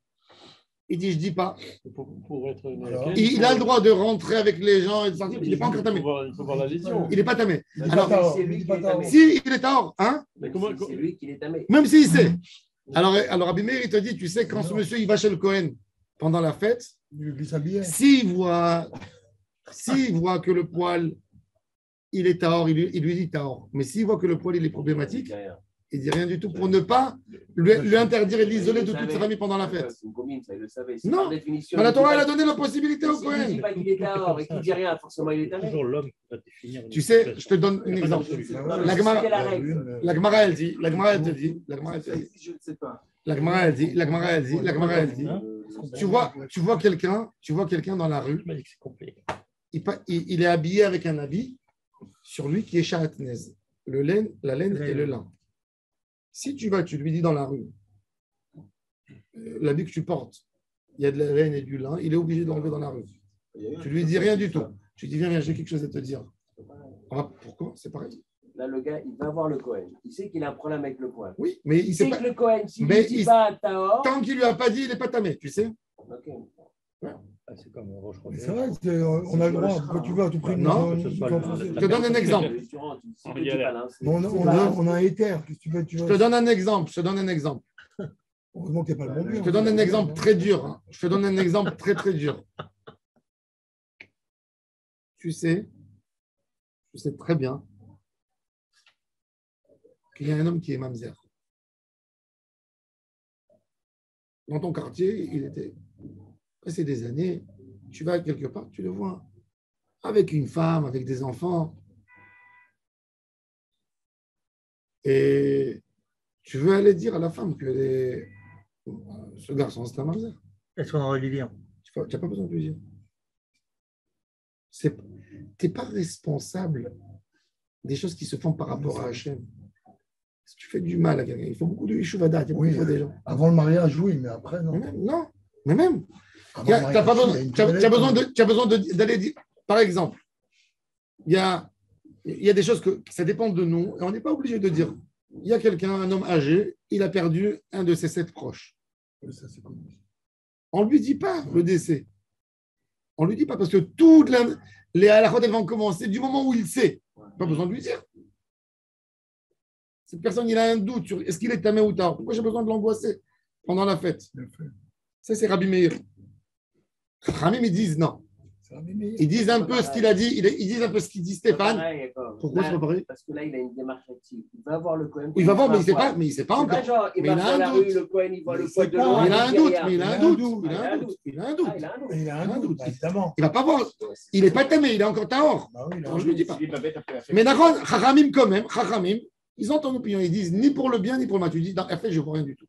[SPEAKER 1] il dit je dis pas. Il a le droit de rentrer avec les gens et de sortir. Il n'est pas encore tamé.
[SPEAKER 6] Il faut voir la lésion.
[SPEAKER 1] Il n'est pas tamé.
[SPEAKER 5] Alors,
[SPEAKER 7] c'est lui qui est tamé.
[SPEAKER 1] Si il est tort, hein?
[SPEAKER 7] C'est lui qui est tamé.
[SPEAKER 1] Même s'il sait. Alors Rabbi Meir, il te dit, tu sais, quand ce monsieur il va chez le Kohen pendant la fête,
[SPEAKER 5] il lui s'habiller.
[SPEAKER 1] s'il voit S'il voit que le poil, il est tahor, il lui dit tahor. Mais s'il voit que le poil, il est problématique, il dit rien du tout pour ne pas lui interdire et l'isoler de toute sa famille pendant la fête.
[SPEAKER 7] C'est une combine, ça, il le savait.
[SPEAKER 1] Non.
[SPEAKER 7] Par définition,
[SPEAKER 1] Mais la
[SPEAKER 7] il dit
[SPEAKER 1] Torah,
[SPEAKER 7] pas-
[SPEAKER 1] elle a donné la possibilité au
[SPEAKER 7] s'il ne dit
[SPEAKER 1] Cohen.
[SPEAKER 7] pas qu'il est tahor et qu'il ne dit rien, forcément, il est
[SPEAKER 3] C'est
[SPEAKER 7] tamé.
[SPEAKER 3] toujours l'homme qui va définir.
[SPEAKER 1] Tu sais, je te donne un exemple. La Gemara-
[SPEAKER 7] C'était la règle.
[SPEAKER 1] La Gemara, elle dit, la Gemara, elle te dit, la Gemara, elle te dit,
[SPEAKER 4] Je ne sais pas.
[SPEAKER 1] la Gemara, elle dit, la Gemara, elle dit, la Gemara, elle dit. Tu vois quelqu'un dans la rue,
[SPEAKER 3] Tu m'as dit que c'est complet.
[SPEAKER 1] il est habillé avec un habit sur lui qui est shahatnez, la laine et le lin. Si tu lui dis dans la rue, l'habit que tu portes, il y a de la laine et du lin, il est obligé de l'enlever dans la rue. Tu lui dis rien du tout. Tu dis, viens, j'ai quelque chose à te dire. Ah, pourquoi? C'est pareil.
[SPEAKER 7] Là, le gars, il va voir le Cohen. Il sait qu'il a un problème avec le poil.
[SPEAKER 1] Oui, mais il
[SPEAKER 7] Il
[SPEAKER 1] sait
[SPEAKER 7] sait
[SPEAKER 1] pas.
[SPEAKER 7] que le Cohen, s'il
[SPEAKER 1] Mais
[SPEAKER 7] ne dit
[SPEAKER 1] il-
[SPEAKER 7] pas tahor,
[SPEAKER 1] Tant qu'il lui a pas dit, il n'est pas tamé, tu sais.
[SPEAKER 7] ok.
[SPEAKER 3] Ah, c'est comme Roche
[SPEAKER 5] C'est vrai, on a le droit, quand tu veux à tout prix.
[SPEAKER 1] Non,
[SPEAKER 5] nous,
[SPEAKER 3] ce soit
[SPEAKER 5] nous
[SPEAKER 3] le-
[SPEAKER 5] enfoncer.
[SPEAKER 1] Je te donne un exemple.
[SPEAKER 7] Il y a
[SPEAKER 5] On a un éther, qu'est-ce que tu veux,
[SPEAKER 1] Je te donne un exemple.
[SPEAKER 5] Heureusement que t'es pas le bon Dieu.
[SPEAKER 1] Je te donne un exemple très dur. Hein. Je te donne un exemple très, très dur. Tu sais très bien qu'il y a un homme qui est mamzer. Dans ton quartier, il était. Passé des années, tu vas quelque part, tu le vois. Avec une femme, avec des enfants. Et tu veux aller dire à la femme que ce garçon, c'est un mamzer.
[SPEAKER 2] Est-ce qu'on aurait dû dire?
[SPEAKER 1] Tu n'as pas besoin de lui dire. Tu n'es pas responsable des choses qui se font par rapport à Hachem. Si tu fais du mal à quelqu'un, il faut beaucoup de Yishuvadat, il y a beaucoup de gens.
[SPEAKER 5] Avant le mariage, oui, mais après, non.
[SPEAKER 1] Mais même.
[SPEAKER 5] Avant
[SPEAKER 1] Tu
[SPEAKER 5] le mariage, il y a une
[SPEAKER 1] as besoin d'aller dire. Par exemple, il y a des choses que ça dépend de nous et on n'est pas obligé de dire. Il y a quelqu'un, un homme âgé, il a perdu un de ses 7 proches.
[SPEAKER 5] Ça, c'est connu.
[SPEAKER 1] On ne lui dit pas le décès. On ne lui dit pas parce que toutes les halakhot, elles vont commencer du moment où il sait. Pas besoin de lui dire. Cette personne, il a un doute sur est-ce qu'il est tamé ou tard. Pourquoi j'ai besoin de l'angoisser pendant la fête? Ça, c'est Rabbi Meir. Ramim, ils disent non. Ils disent un peu ce qu'il a dit. Ils disent un peu ce qu'il dit Stéphane. Pourquoi c'est pas pareil?
[SPEAKER 7] Parce que là, il a une démarche active. Il va voir le Cohen.
[SPEAKER 1] Il va voir, mais il ne sait pas
[SPEAKER 7] C'est
[SPEAKER 1] encore.
[SPEAKER 7] pas genre, il
[SPEAKER 1] Mais
[SPEAKER 7] va
[SPEAKER 1] il a
[SPEAKER 7] dans
[SPEAKER 1] un
[SPEAKER 7] la
[SPEAKER 1] doute.
[SPEAKER 7] rue, le Cohen, il voit le
[SPEAKER 5] Il
[SPEAKER 7] poil
[SPEAKER 5] sait
[SPEAKER 7] de
[SPEAKER 5] pas.
[SPEAKER 7] loin.
[SPEAKER 1] Il a un
[SPEAKER 7] dit
[SPEAKER 1] doute,
[SPEAKER 7] rien.
[SPEAKER 1] mais il a un doute. Il a un doute.
[SPEAKER 7] Ah, il a un doute.
[SPEAKER 5] Il a un doute, évidemment.
[SPEAKER 1] Il ne va pas voir. Il n'est pas tamé, il est encore tahor.
[SPEAKER 5] Bah oui,
[SPEAKER 1] Alors, je ne lui dis pas.
[SPEAKER 4] Il va mettre après la fête.
[SPEAKER 1] Mais d'accord, Chachamim quand même, Chachamim, ils ont ton opinion. Ils disent ni pour le bien, ni pour le mal. Tu dis, dans la fête, je ne vois rien du tout.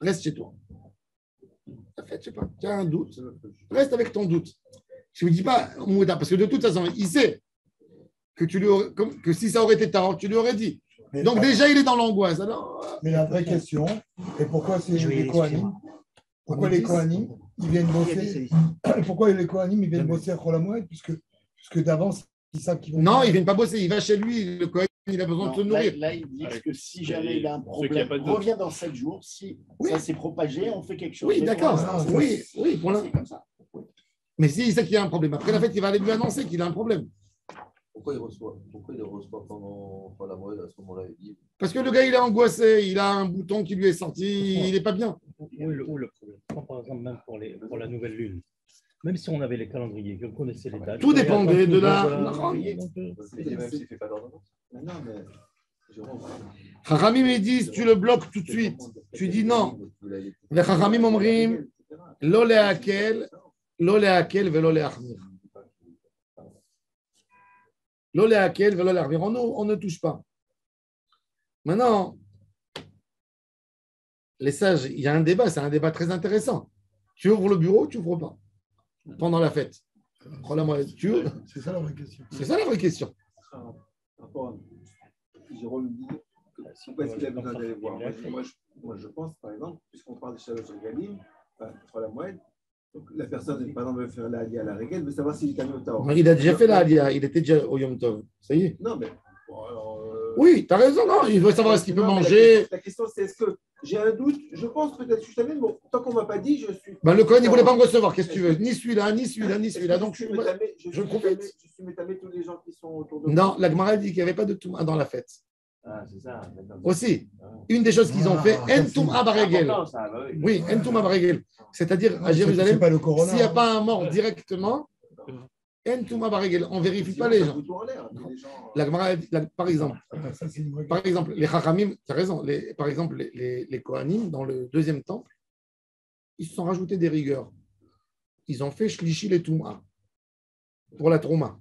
[SPEAKER 1] Reste chez toi. La fête, je ne sais pas, tu as un doute. Reste avec ton doute. Je ne me dis pas, Mouda, parce que de toute façon, il sait que, que si ça aurait été tard, tu lui aurais dit.
[SPEAKER 5] Mais
[SPEAKER 1] Donc
[SPEAKER 5] pas-
[SPEAKER 1] déjà, il est dans l'angoisse. Alors,
[SPEAKER 5] Mais la vraie question, et pourquoi c'est
[SPEAKER 2] Je vais
[SPEAKER 5] les Kohanim? Pourquoi les Kohanim, ils viennent bosser? Pourquoi les Kohanim, ils viennent bosser à Cholamoued? Puisque d'avance, ils savent qu'ils vont.
[SPEAKER 1] non, ils ne viennent pas bosser. Il va chez lui. Le Kohen, il a besoin de se
[SPEAKER 4] Non,
[SPEAKER 1] nourrir.
[SPEAKER 4] là, ils disent que si jamais il a un
[SPEAKER 3] Ceux qui a
[SPEAKER 4] problème,
[SPEAKER 3] pas de doute.
[SPEAKER 4] revient dans 7 jours. Si
[SPEAKER 1] Oui.
[SPEAKER 4] ça s'est propagé, on fait quelque chose.
[SPEAKER 1] Oui,
[SPEAKER 4] Mais
[SPEAKER 1] d'accord.
[SPEAKER 4] pour l'instant,
[SPEAKER 1] Oui, pour
[SPEAKER 4] c'est comme ça.
[SPEAKER 1] Mais s'il sait qu'il y a un problème, après la fête, il va aller lui annoncer qu'il a un problème.
[SPEAKER 8] Pourquoi il ne reçoit pendant la mode à ce moment-là? Il dit,
[SPEAKER 1] Parce que le gars, il est angoissé. Il a un bouton qui lui est sorti. Il n'est pas bien.
[SPEAKER 3] Où est le problème? Prends par exemple, même pour la nouvelle lune. Même si on avait les calendriers, qu'on connaissait les dates.
[SPEAKER 1] Tout dépendait de la-
[SPEAKER 3] Donc,
[SPEAKER 8] même s'il ne fait pas d'ordonnance.
[SPEAKER 4] Mais non, mais Jérôme,
[SPEAKER 1] Chachamim, ils disent, tu le bloques tout de suite. Tu dis non. Les Chachamim omrim, lo leakel velo leachmir. Lo leakel velo leachmir. On ne touche pas. Maintenant, les sages, il y a un débat, c'est un débat très intéressant. Tu ouvres le bureau ou tu n'ouvres pas pendant la fête? Tu ouvres.
[SPEAKER 5] C'est ça la vraie question.
[SPEAKER 1] C'est ça la vraie question.
[SPEAKER 9] Par rapport à Jérôme dit pourquoi est-ce qu'il a besoin d'aller voir. Moi, je pense, par exemple, puisqu'on parle de Shalosh Regalim, la moelle, donc la personne, par exemple, veut faire la à la règle, veut savoir s'il est tamé au Tao.
[SPEAKER 1] Il a déjà fait la Aliyah, il était déjà au Yom Tov. Ça y est.
[SPEAKER 9] Non, mais. Bon, alors,
[SPEAKER 1] Oui, tu as raison. Non, il veut savoir ce qu'il peut
[SPEAKER 9] non, mais
[SPEAKER 1] manger.
[SPEAKER 9] La question, c'est est-ce que j'ai un doute? Je pense peut-être que je suis tamé, mais bon, tant qu'on ne m'a pas dit, je suis.
[SPEAKER 1] Ben, le Cohen, il ne voulait pas me recevoir. Qu'est-ce que tu veux? Ni celui-là, ni celui-là, ni celui-là. Donc,
[SPEAKER 9] je
[SPEAKER 1] je profite.
[SPEAKER 9] suis métamé tous les gens qui sont autour de moi.
[SPEAKER 1] Non, la Gemara dit qu'il n'y avait pas de Touma dans la fête.
[SPEAKER 7] Ah, c'est ça. d'accord.
[SPEAKER 1] Aussi, une des choses qu'ils ont fait, En Touma Baregel.
[SPEAKER 7] Important, ça, bah oui.
[SPEAKER 1] Oui, En Touma Baregel. C'est-à-dire à
[SPEAKER 5] C'est
[SPEAKER 1] Jérusalem,
[SPEAKER 5] pas le corona.
[SPEAKER 1] s'il n'y a pas un mort directement, En Touma Barégel. On ne vérifie pas les gens. La Gemara, par exemple, les Chachamim, tu as raison, par exemple, les Kohanim, dans le deuxième temple, ils se sont rajoutés des rigueurs. Ils ont fait Shlishi les Touma pour la Trouma.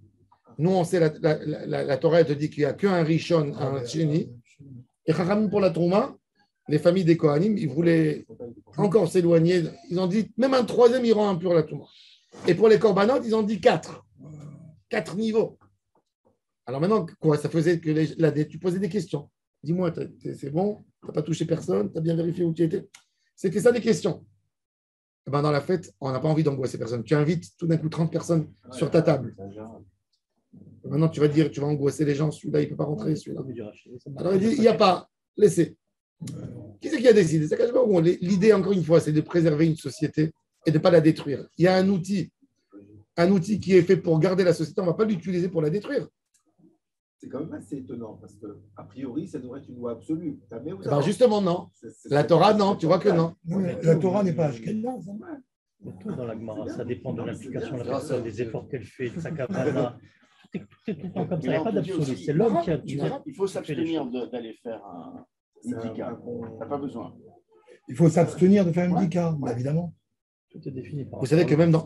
[SPEAKER 1] Nous, on sait, la Torah te dit qu'il n'y a qu'un Rishon, un Sheni. Et Chachamim pour la Trouma, les familles des Kohanim, ils voulaient encore s'éloigner. Ils ont dit, même un troisième, il rend impur la Trouma. Et pour les Korbanot, ils ont dit 4. 4 niveaux. Alors maintenant, quoi, ça faisait que tu posais des questions. Dis-moi, c'est bon, tu n'as pas touché personne, tu as bien vérifié où tu étais. C'était ça des questions. Et ben dans la fête, on n'a pas envie d'angoisser personne. Tu invites tout d'un coup 30 personnes sur ta table. Maintenant, tu vas dire, tu vas angoisser les gens, celui-là, il ne peut pas rentrer, celui-là. Alors il dit, il n'y a pas, laissez. Qui c'est qui a décidé? L'idée, encore une fois, c'est de préserver une société et de ne pas la détruire. Il y a un outil qui est fait pour garder la société, on ne va pas l'utiliser pour la détruire.
[SPEAKER 9] C'est quand même assez étonnant parce qu'a priori, ça devrait être une loi absolue.
[SPEAKER 1] Ben justement, non. La Torah, non, tu vois que non.
[SPEAKER 5] La Torah n'est pas ashkénaze.
[SPEAKER 3] Tout dans la Gemara, ça dépend de l'implication de la personne, des efforts qu'elle fait, de sa kavana. Tout est tout le temps comme ça, il n'y a pas d'absolu. C'est l'homme qui a.
[SPEAKER 4] Il faut s'abstenir d'aller faire un Bdika. On n'a pas besoin.
[SPEAKER 5] Il faut s'abstenir de faire un Bdika, évidemment.
[SPEAKER 3] Tout est défini par.
[SPEAKER 1] Vous savez que même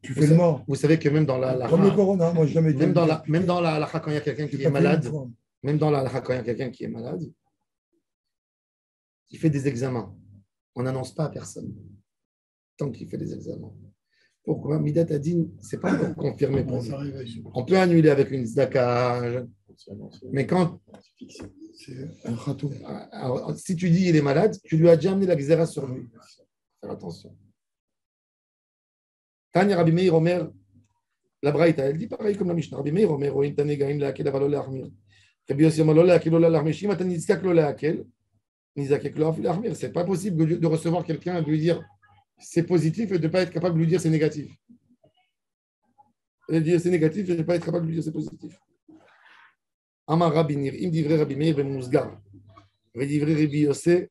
[SPEAKER 5] tu fais le mort.
[SPEAKER 1] Vous savez que même dans la
[SPEAKER 5] comme le corona, moi jamais dit.
[SPEAKER 1] Même dans la halakha, quand il y a quelqu'un qui est malade, même dans la halakha, quand il y a quelqu'un qui est malade, il fait des examens. On n'annonce pas à personne tant qu'il fait des examens. Pourquoi? Midat Adin, ce n'est pas encore confirmé pour nous. On peut annuler avec une zdaka, mais quand.
[SPEAKER 5] C'est un râteau.
[SPEAKER 1] Alors, si tu dis il est malade, tu lui as déjà amené la xéra sur lui. Faire attention. Tanya Rabbi Meir Omer, la Braïta, elle dit pareil comme la Mishnah. Rabbi Meir Omer, Oim Tane Gaim Leakel Avalo Leachmir. Rabbi Yossi Omer Lo Leakel Lo Leachmir. Shim Atan Nizkak Lo Leakel. Nizkak Lo Leachmir. C'est pas possible de recevoir quelqu'un et de lui dire c'est positif et de ne pas être capable de lui dire c'est négatif. Et de dire c'est négatif et de ne pas être capable de lui dire c'est positif. Amar Rabbi Nir, Im Divrei Rabbi Meir Ben Mouzgar. Divrei Rabbi Yossi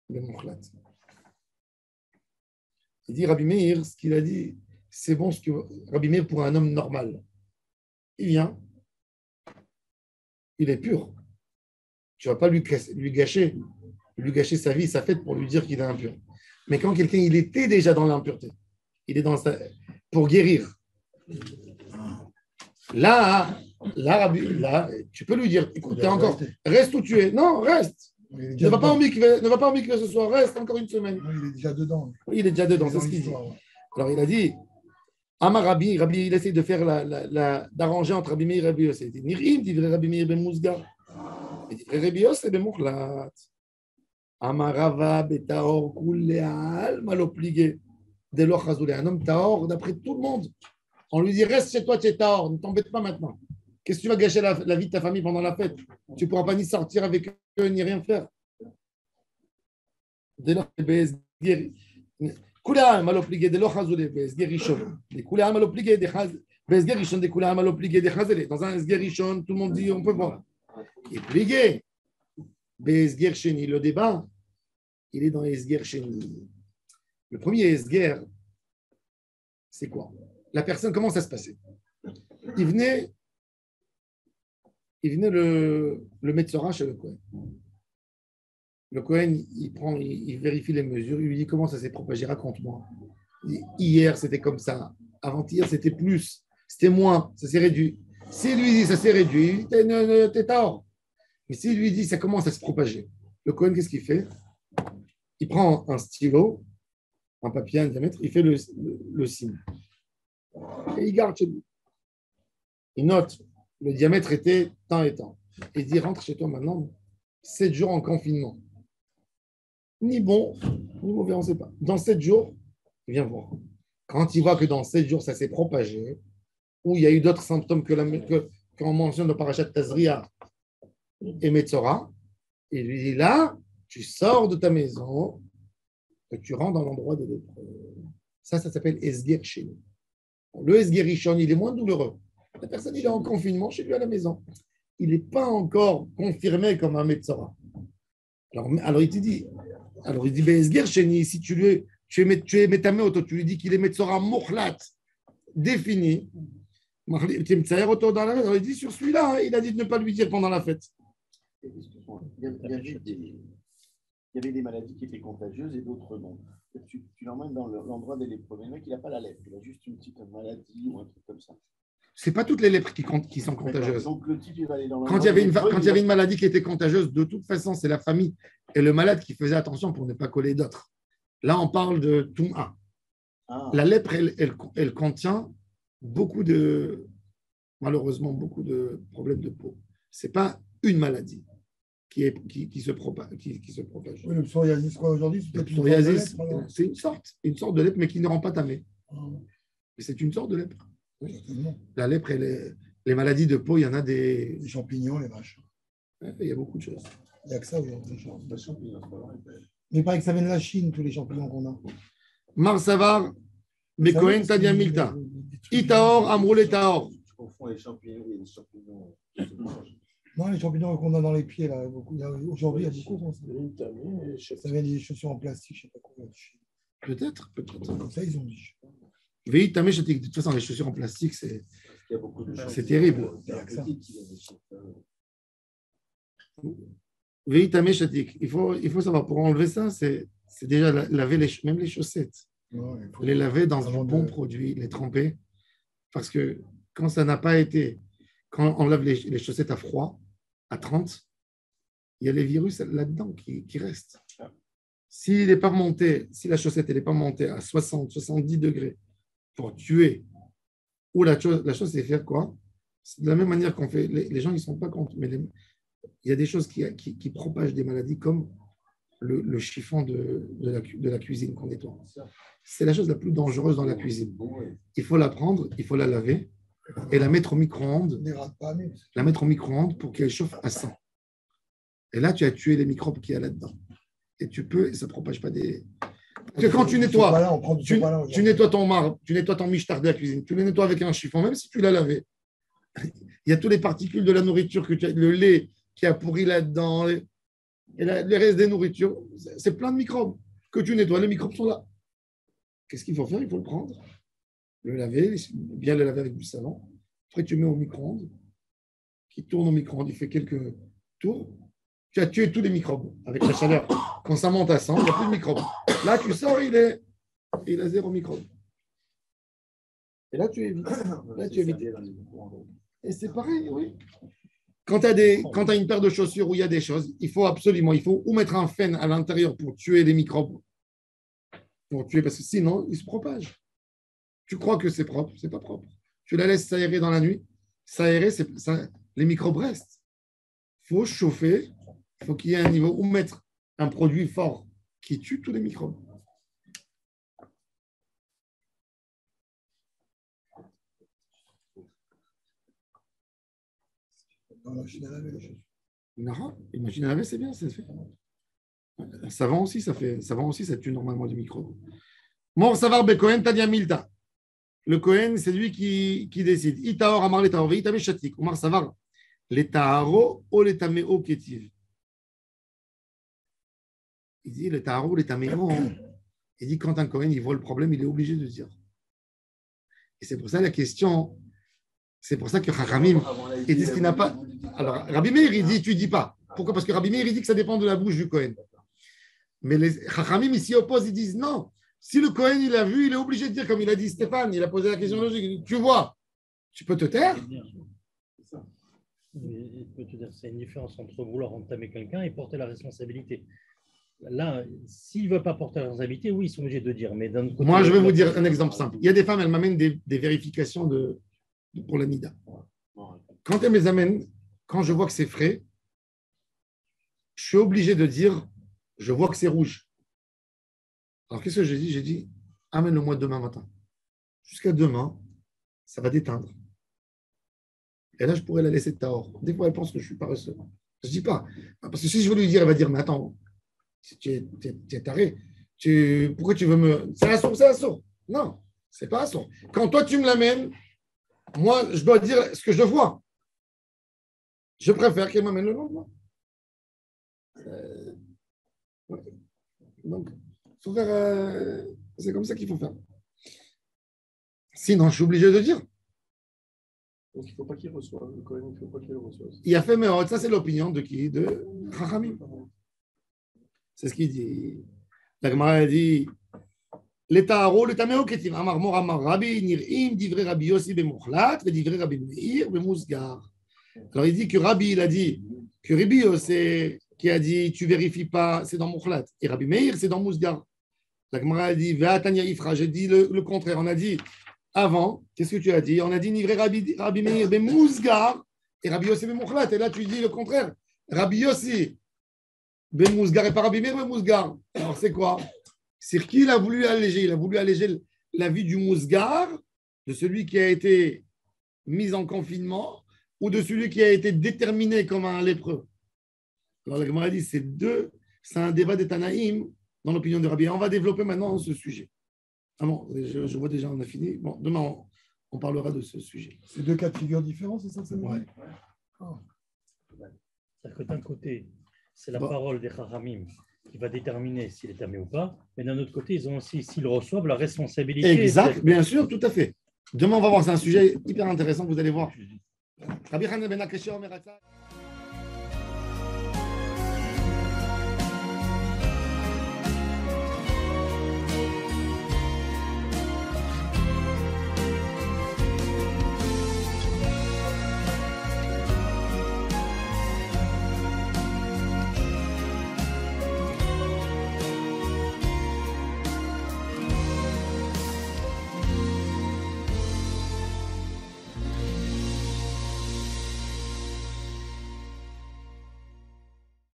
[SPEAKER 1] Ben Mouchlat. Il dit Rabbi Meir, ce qu'il a dit, c'est bon ce que Rabbi Meir pour un homme normal. Il vient, il est pur. Tu ne vas pas lui gâcher sa vie, sa fête pour lui dire qu'il est impur. Mais quand quelqu'un, il était déjà dans l'impureté, il est pour guérir. Là, tu peux lui dire, écoute, encore, reste où tu es. Non, reste. Ne va pas au mikvé ce soir, reste encore une semaine.
[SPEAKER 5] Il est déjà dedans.
[SPEAKER 1] Oui, il est déjà dedans, c'est ce qu'il dit. Alors il a dit, Amar Rabbi, il essaie de faire d'arranger entre Rabbi Meir et Rabbi Yossi. Il dit, Nirim, dit Rabbi Meir ben Mouzgar. Il dit, Rabbi Yossi ben Mouchlat. Amar Rava betaor kuleal malopligé. Dès lors, un homme taor, d'après tout le monde. On lui dit, reste chez toi, tu es taor, ne t'embête pas maintenant. Qu'est-ce que tu vas gâcher la vie de ta famille pendant la fête? Tu ne pourras pas ni sortir avec eux, ni rien faire. Dès lors, כולם מלופליגי דלא חזולי בהסגר ראשון. לכולם מלופליגי בהסגר ראשון דכולם מלופליגי דחזלי. Dans un הסגר ראשון, tout le monde dit, on peut voir. Et plié, בהסגר שני, le débat, il est dans הסגר שני. Le premier הסגר, c'est quoi? La personne, comment ça se passait? Il venait le Metzora chez le Kohen. Le Kohen, il vérifie les mesures, il lui dit comment ça s'est propagé, raconte-moi. Hier, c'était comme ça. Avant-hier, c'était plus. C'était moins. Ça s'est réduit. S'il lui dit ça s'est réduit, t'es tort. Mais s'il lui dit ça commence à se propager, le Kohen, qu'est-ce qu'il fait? Il prend un stylo, un papier, un diamètre, il fait le signe. Et il garde chez lui. Il note, le diamètre était tant et tant. Il dit, rentre chez toi maintenant, 7 jours en confinement. Ni bon, ni mauvais, on ne sait pas. Dans 7 jours, il vient voir. Quand il voit que dans 7 jours, ça s'est propagé, ou il y a eu d'autres symptômes qu'on mentionne dans Parashat Tazria et Metzora, il lui dit là, tu sors de ta maison et tu rentres dans l'endroit des lépreux. Ça s'appelle Esger chez nous. Le Esger Rishon, il est moins douloureux. La personne, il est en confinement chez lui à la maison. Il n'est pas encore confirmé comme un Metzora. Alors il te dit, Esger Sheni, si tu es Metamé, tu lui dis qu'il est Metzora Mouchlat, défini, Tu me tsaïr auto dans la fête. Il dit sur celui-là, hein, il a dit de ne pas lui dire pendant la fête.
[SPEAKER 4] Excuse-moi, il y avait des maladies qui étaient contagieuses et d'autres non. Tu l'emmènes dans l'endroit des lépreux. Mais le mec, il n'a pas la lèpre, il a juste une petite maladie ou un truc comme ça.
[SPEAKER 1] C'est pas toutes les lèpres qui sont contagieuses.
[SPEAKER 4] Donc le type, il va aller dans
[SPEAKER 1] Quand il y avait une maladie qui était contagieuse, de toute façon, c'est la famille et le malade qui faisait attention pour ne pas coller d'autres. Là, on parle de Touma. La lèpre, elle contient malheureusement, beaucoup de problèmes de peau. Ce n'est pas une maladie qui se propage.
[SPEAKER 5] Oui, le psoriasis, quoi, aujourd'hui, c'est
[SPEAKER 1] Le
[SPEAKER 5] peut-être une forme de
[SPEAKER 1] psoriasis,
[SPEAKER 5] lèpre, alors.
[SPEAKER 1] c'est une sorte de lèpre, mais qui ne rend pas tamé. Mais c'est une sorte de lèpre. Oui.
[SPEAKER 5] Certainement.
[SPEAKER 1] La lèpre, les maladies de peau, il y en a des.
[SPEAKER 5] Les champignons, les vaches.
[SPEAKER 1] Il y a beaucoup de choses.
[SPEAKER 5] Il n'y a que ça aujourd'hui. Mais il paraît que ça vient de la Chine, tous les champignons qu'on a.
[SPEAKER 1] Marsavar, Mekohen, Tadia Milta. Itaor, Amroule Taor.
[SPEAKER 9] Je confonds les champignons et les champignons.
[SPEAKER 5] Non, les champignons qu'on a dans les pieds, là, aujourd'hui, il y a beaucoup comme ça. Ça vient des chaussures en plastique, je ne sais pas quoi.
[SPEAKER 1] Peut-être.
[SPEAKER 5] Comme ça, ils ont dit.
[SPEAKER 1] De toute façon, les chaussures en plastique, c'est terrible. Il faut savoir, pour enlever ça, c'est déjà laver même les chaussettes. Les laver dans un bon produit, les tremper. Parce que quand ça n'a pas été, quand on lave les chaussettes à froid, à 30, il y a les virus là-dedans qui restent. Si la chaussette n'est pas montée à 60, 70 degrés pour tuer, ou la chose, c'est faire quoi? C'est de la même manière qu'on fait. Les gens, ils ne se rendent pas compte, mais il y a des choses qui propagent des maladies comme le chiffon de la cuisine qu'on nettoie. C'est la chose la plus dangereuse dans la cuisine. Il faut la prendre, il faut la laver et la mettre au micro-ondes. La mettre au micro-ondes pour qu'elle chauffe à 100. Et là, tu as tué les microbes qu'il y a là-dedans. Et ça ne propage pas des. Parce que quand tu nettoies, tu nettoies ton marbre, tu nettoies ton michetard de la cuisine, tu le nettoies avec un chiffon, même si tu l'as lavé. Il y a toutes les particules de la nourriture, le lait qui a pourri là-dedans, et les restes des nourritures. C'est plein de microbes que tu nettoies. Les microbes sont là. Qu'est-ce qu'il faut faire? Il faut le prendre, le laver, bien le laver avec du savon. Après, tu mets au micro-ondes, qui tourne au micro-ondes, il fait quelques tours. Tu as tué tous les microbes avec la chaleur. Quand ça monte à 100, il n'y a plus de microbes. Là, tu sors, il a 0 microbes. Et là, tu évites. Et c'est pareil, oui. Quand tu as une paire de chaussures où il y a des choses, il faut ou mettre un phène à l'intérieur pour tuer les microbes, parce que sinon, ils se propagent. Tu crois que c'est propre, c'est pas propre. Tu la laisses s'aérer dans la nuit. S'aérer, les microbes restent. Il faut chauffer, il faut qu'il y ait un niveau, ou mettre un produit fort qui tue tous les microbes.
[SPEAKER 5] Dans la machine à laver, les choses.
[SPEAKER 1] Non, une machine à laver, c'est bien, ça se fait. Savon aussi, ça tue normalement les microbes. Mor savar bekohen tadia milta. Le Kohen, c'est lui qui décide. Itaor amar le taor, itame shatik. Omar savar le taharo ou le tameo ketiv. Il dit le taharo ou le tameo. Il dit quand un Kohen il voit le problème, il est obligé de dire. Et c'est pour ça la question. C'est pour ça que Chachamim, il dit ce qu'il n'a pas. Alors, Rabbi Meir, il dit, tu dis pas. Pourquoi? Parce que Rabbi Meir, il dit que ça dépend de la bouche du Kohen. Mais les Chachamim, ils s'y opposent, ils disent non. Si le Kohen, il a vu, il est obligé de dire, comme il a dit Stéphane, il a posé la question logique. Il dit, tu vois, tu peux te taire.
[SPEAKER 3] C'est une différence entre vouloir entamer quelqu'un et porter la responsabilité. Là, s'ils ne veulent pas porter la responsabilité, oui, ils sont obligés de dire. Mais d'un côté,
[SPEAKER 1] moi, je vais vous dire un exemple simple. Il y a des femmes, elles m'amènent des vérifications pour la NIDA. Quand elles me les amènent, quand je vois que c'est frais, je suis obligé de dire, je vois que c'est rouge. Alors, qu'est-ce que j'ai dit? J'ai dit, amène-le-moi demain matin. Jusqu'à demain, ça va déteindre. Et là, je pourrais la laisser tahor. Des fois, elle pense que je suis paresseux. Je ne dis pas. Parce que si je veux lui dire, elle va dire, mais attends, tu es taré. Pourquoi tu veux me... C'est assourd. Non, c'est pas assourd. Quand toi, tu me l'amènes, moi, je dois dire ce que je vois. Je préfère qu'elle m'amène le lendemain. Ouais. Donc, faut faire, c'est comme ça qu'il faut faire. Sinon, je suis obligé de dire.
[SPEAKER 6] Donc il ne faut pas qu'il reçoive. Le Cohen, il ne faut pas qu'il le reçoive.
[SPEAKER 1] Il a fait Meod, ça c'est l'opinion de qui? De Chachamim. C'est ce qu'il dit. La Gemara a dit L'Etaharo, le Tameo Ketim, Amar Mor Amar Rabbi, Nir'im, Divrei Rabbi Yossi Bemochlat, Divrei Rabbi Meir, Bemousgar. Alors il dit que Rabbi, il a dit que Rabbi c'est qui a dit tu vérifies pas, c'est dans Mochlat. Et Rabbi Meir, c'est dans Mousgar. La Gemara a dit Ve'atanya Ifra, j'ai dit le contraire. On a dit avant, qu'est-ce que tu as dit? On a dit Divrei Rabbi Meir Bemousgar et Rabbi Yossi Bemochlat. Et là tu dis le contraire. Rabbi Yossi Bemousgar et pas Rabbi Meir Bemousgar. Alors c'est quoi? C'est qu'il a voulu alléger. Il a voulu alléger la vie du mousgar, de celui qui a été mis en confinement, ou de celui qui a été déterminé comme un lépreux. Alors la Gemara dit, c'est un débat des Tanaïm dans l'opinion de Rabbi. On va développer maintenant ce sujet. Ah bon, je vois déjà, on a fini. Bon, demain, on parlera de ce sujet.
[SPEAKER 5] C'est deux cas de figure différents, c'est ça?
[SPEAKER 1] Ouais.
[SPEAKER 3] C'est-à-dire que d'un côté, c'est la parole des Chachamim qui va déterminer s'il est tamé ou pas, mais d'un autre côté, ils ont aussi, s'ils reçoivent, la responsabilité.
[SPEAKER 1] Exact, bien sûr, tout à fait. Demain, on va voir, c'est un sujet hyper intéressant, vous allez voir. Rabbi Hanan ben Akashia Omer Hatzal.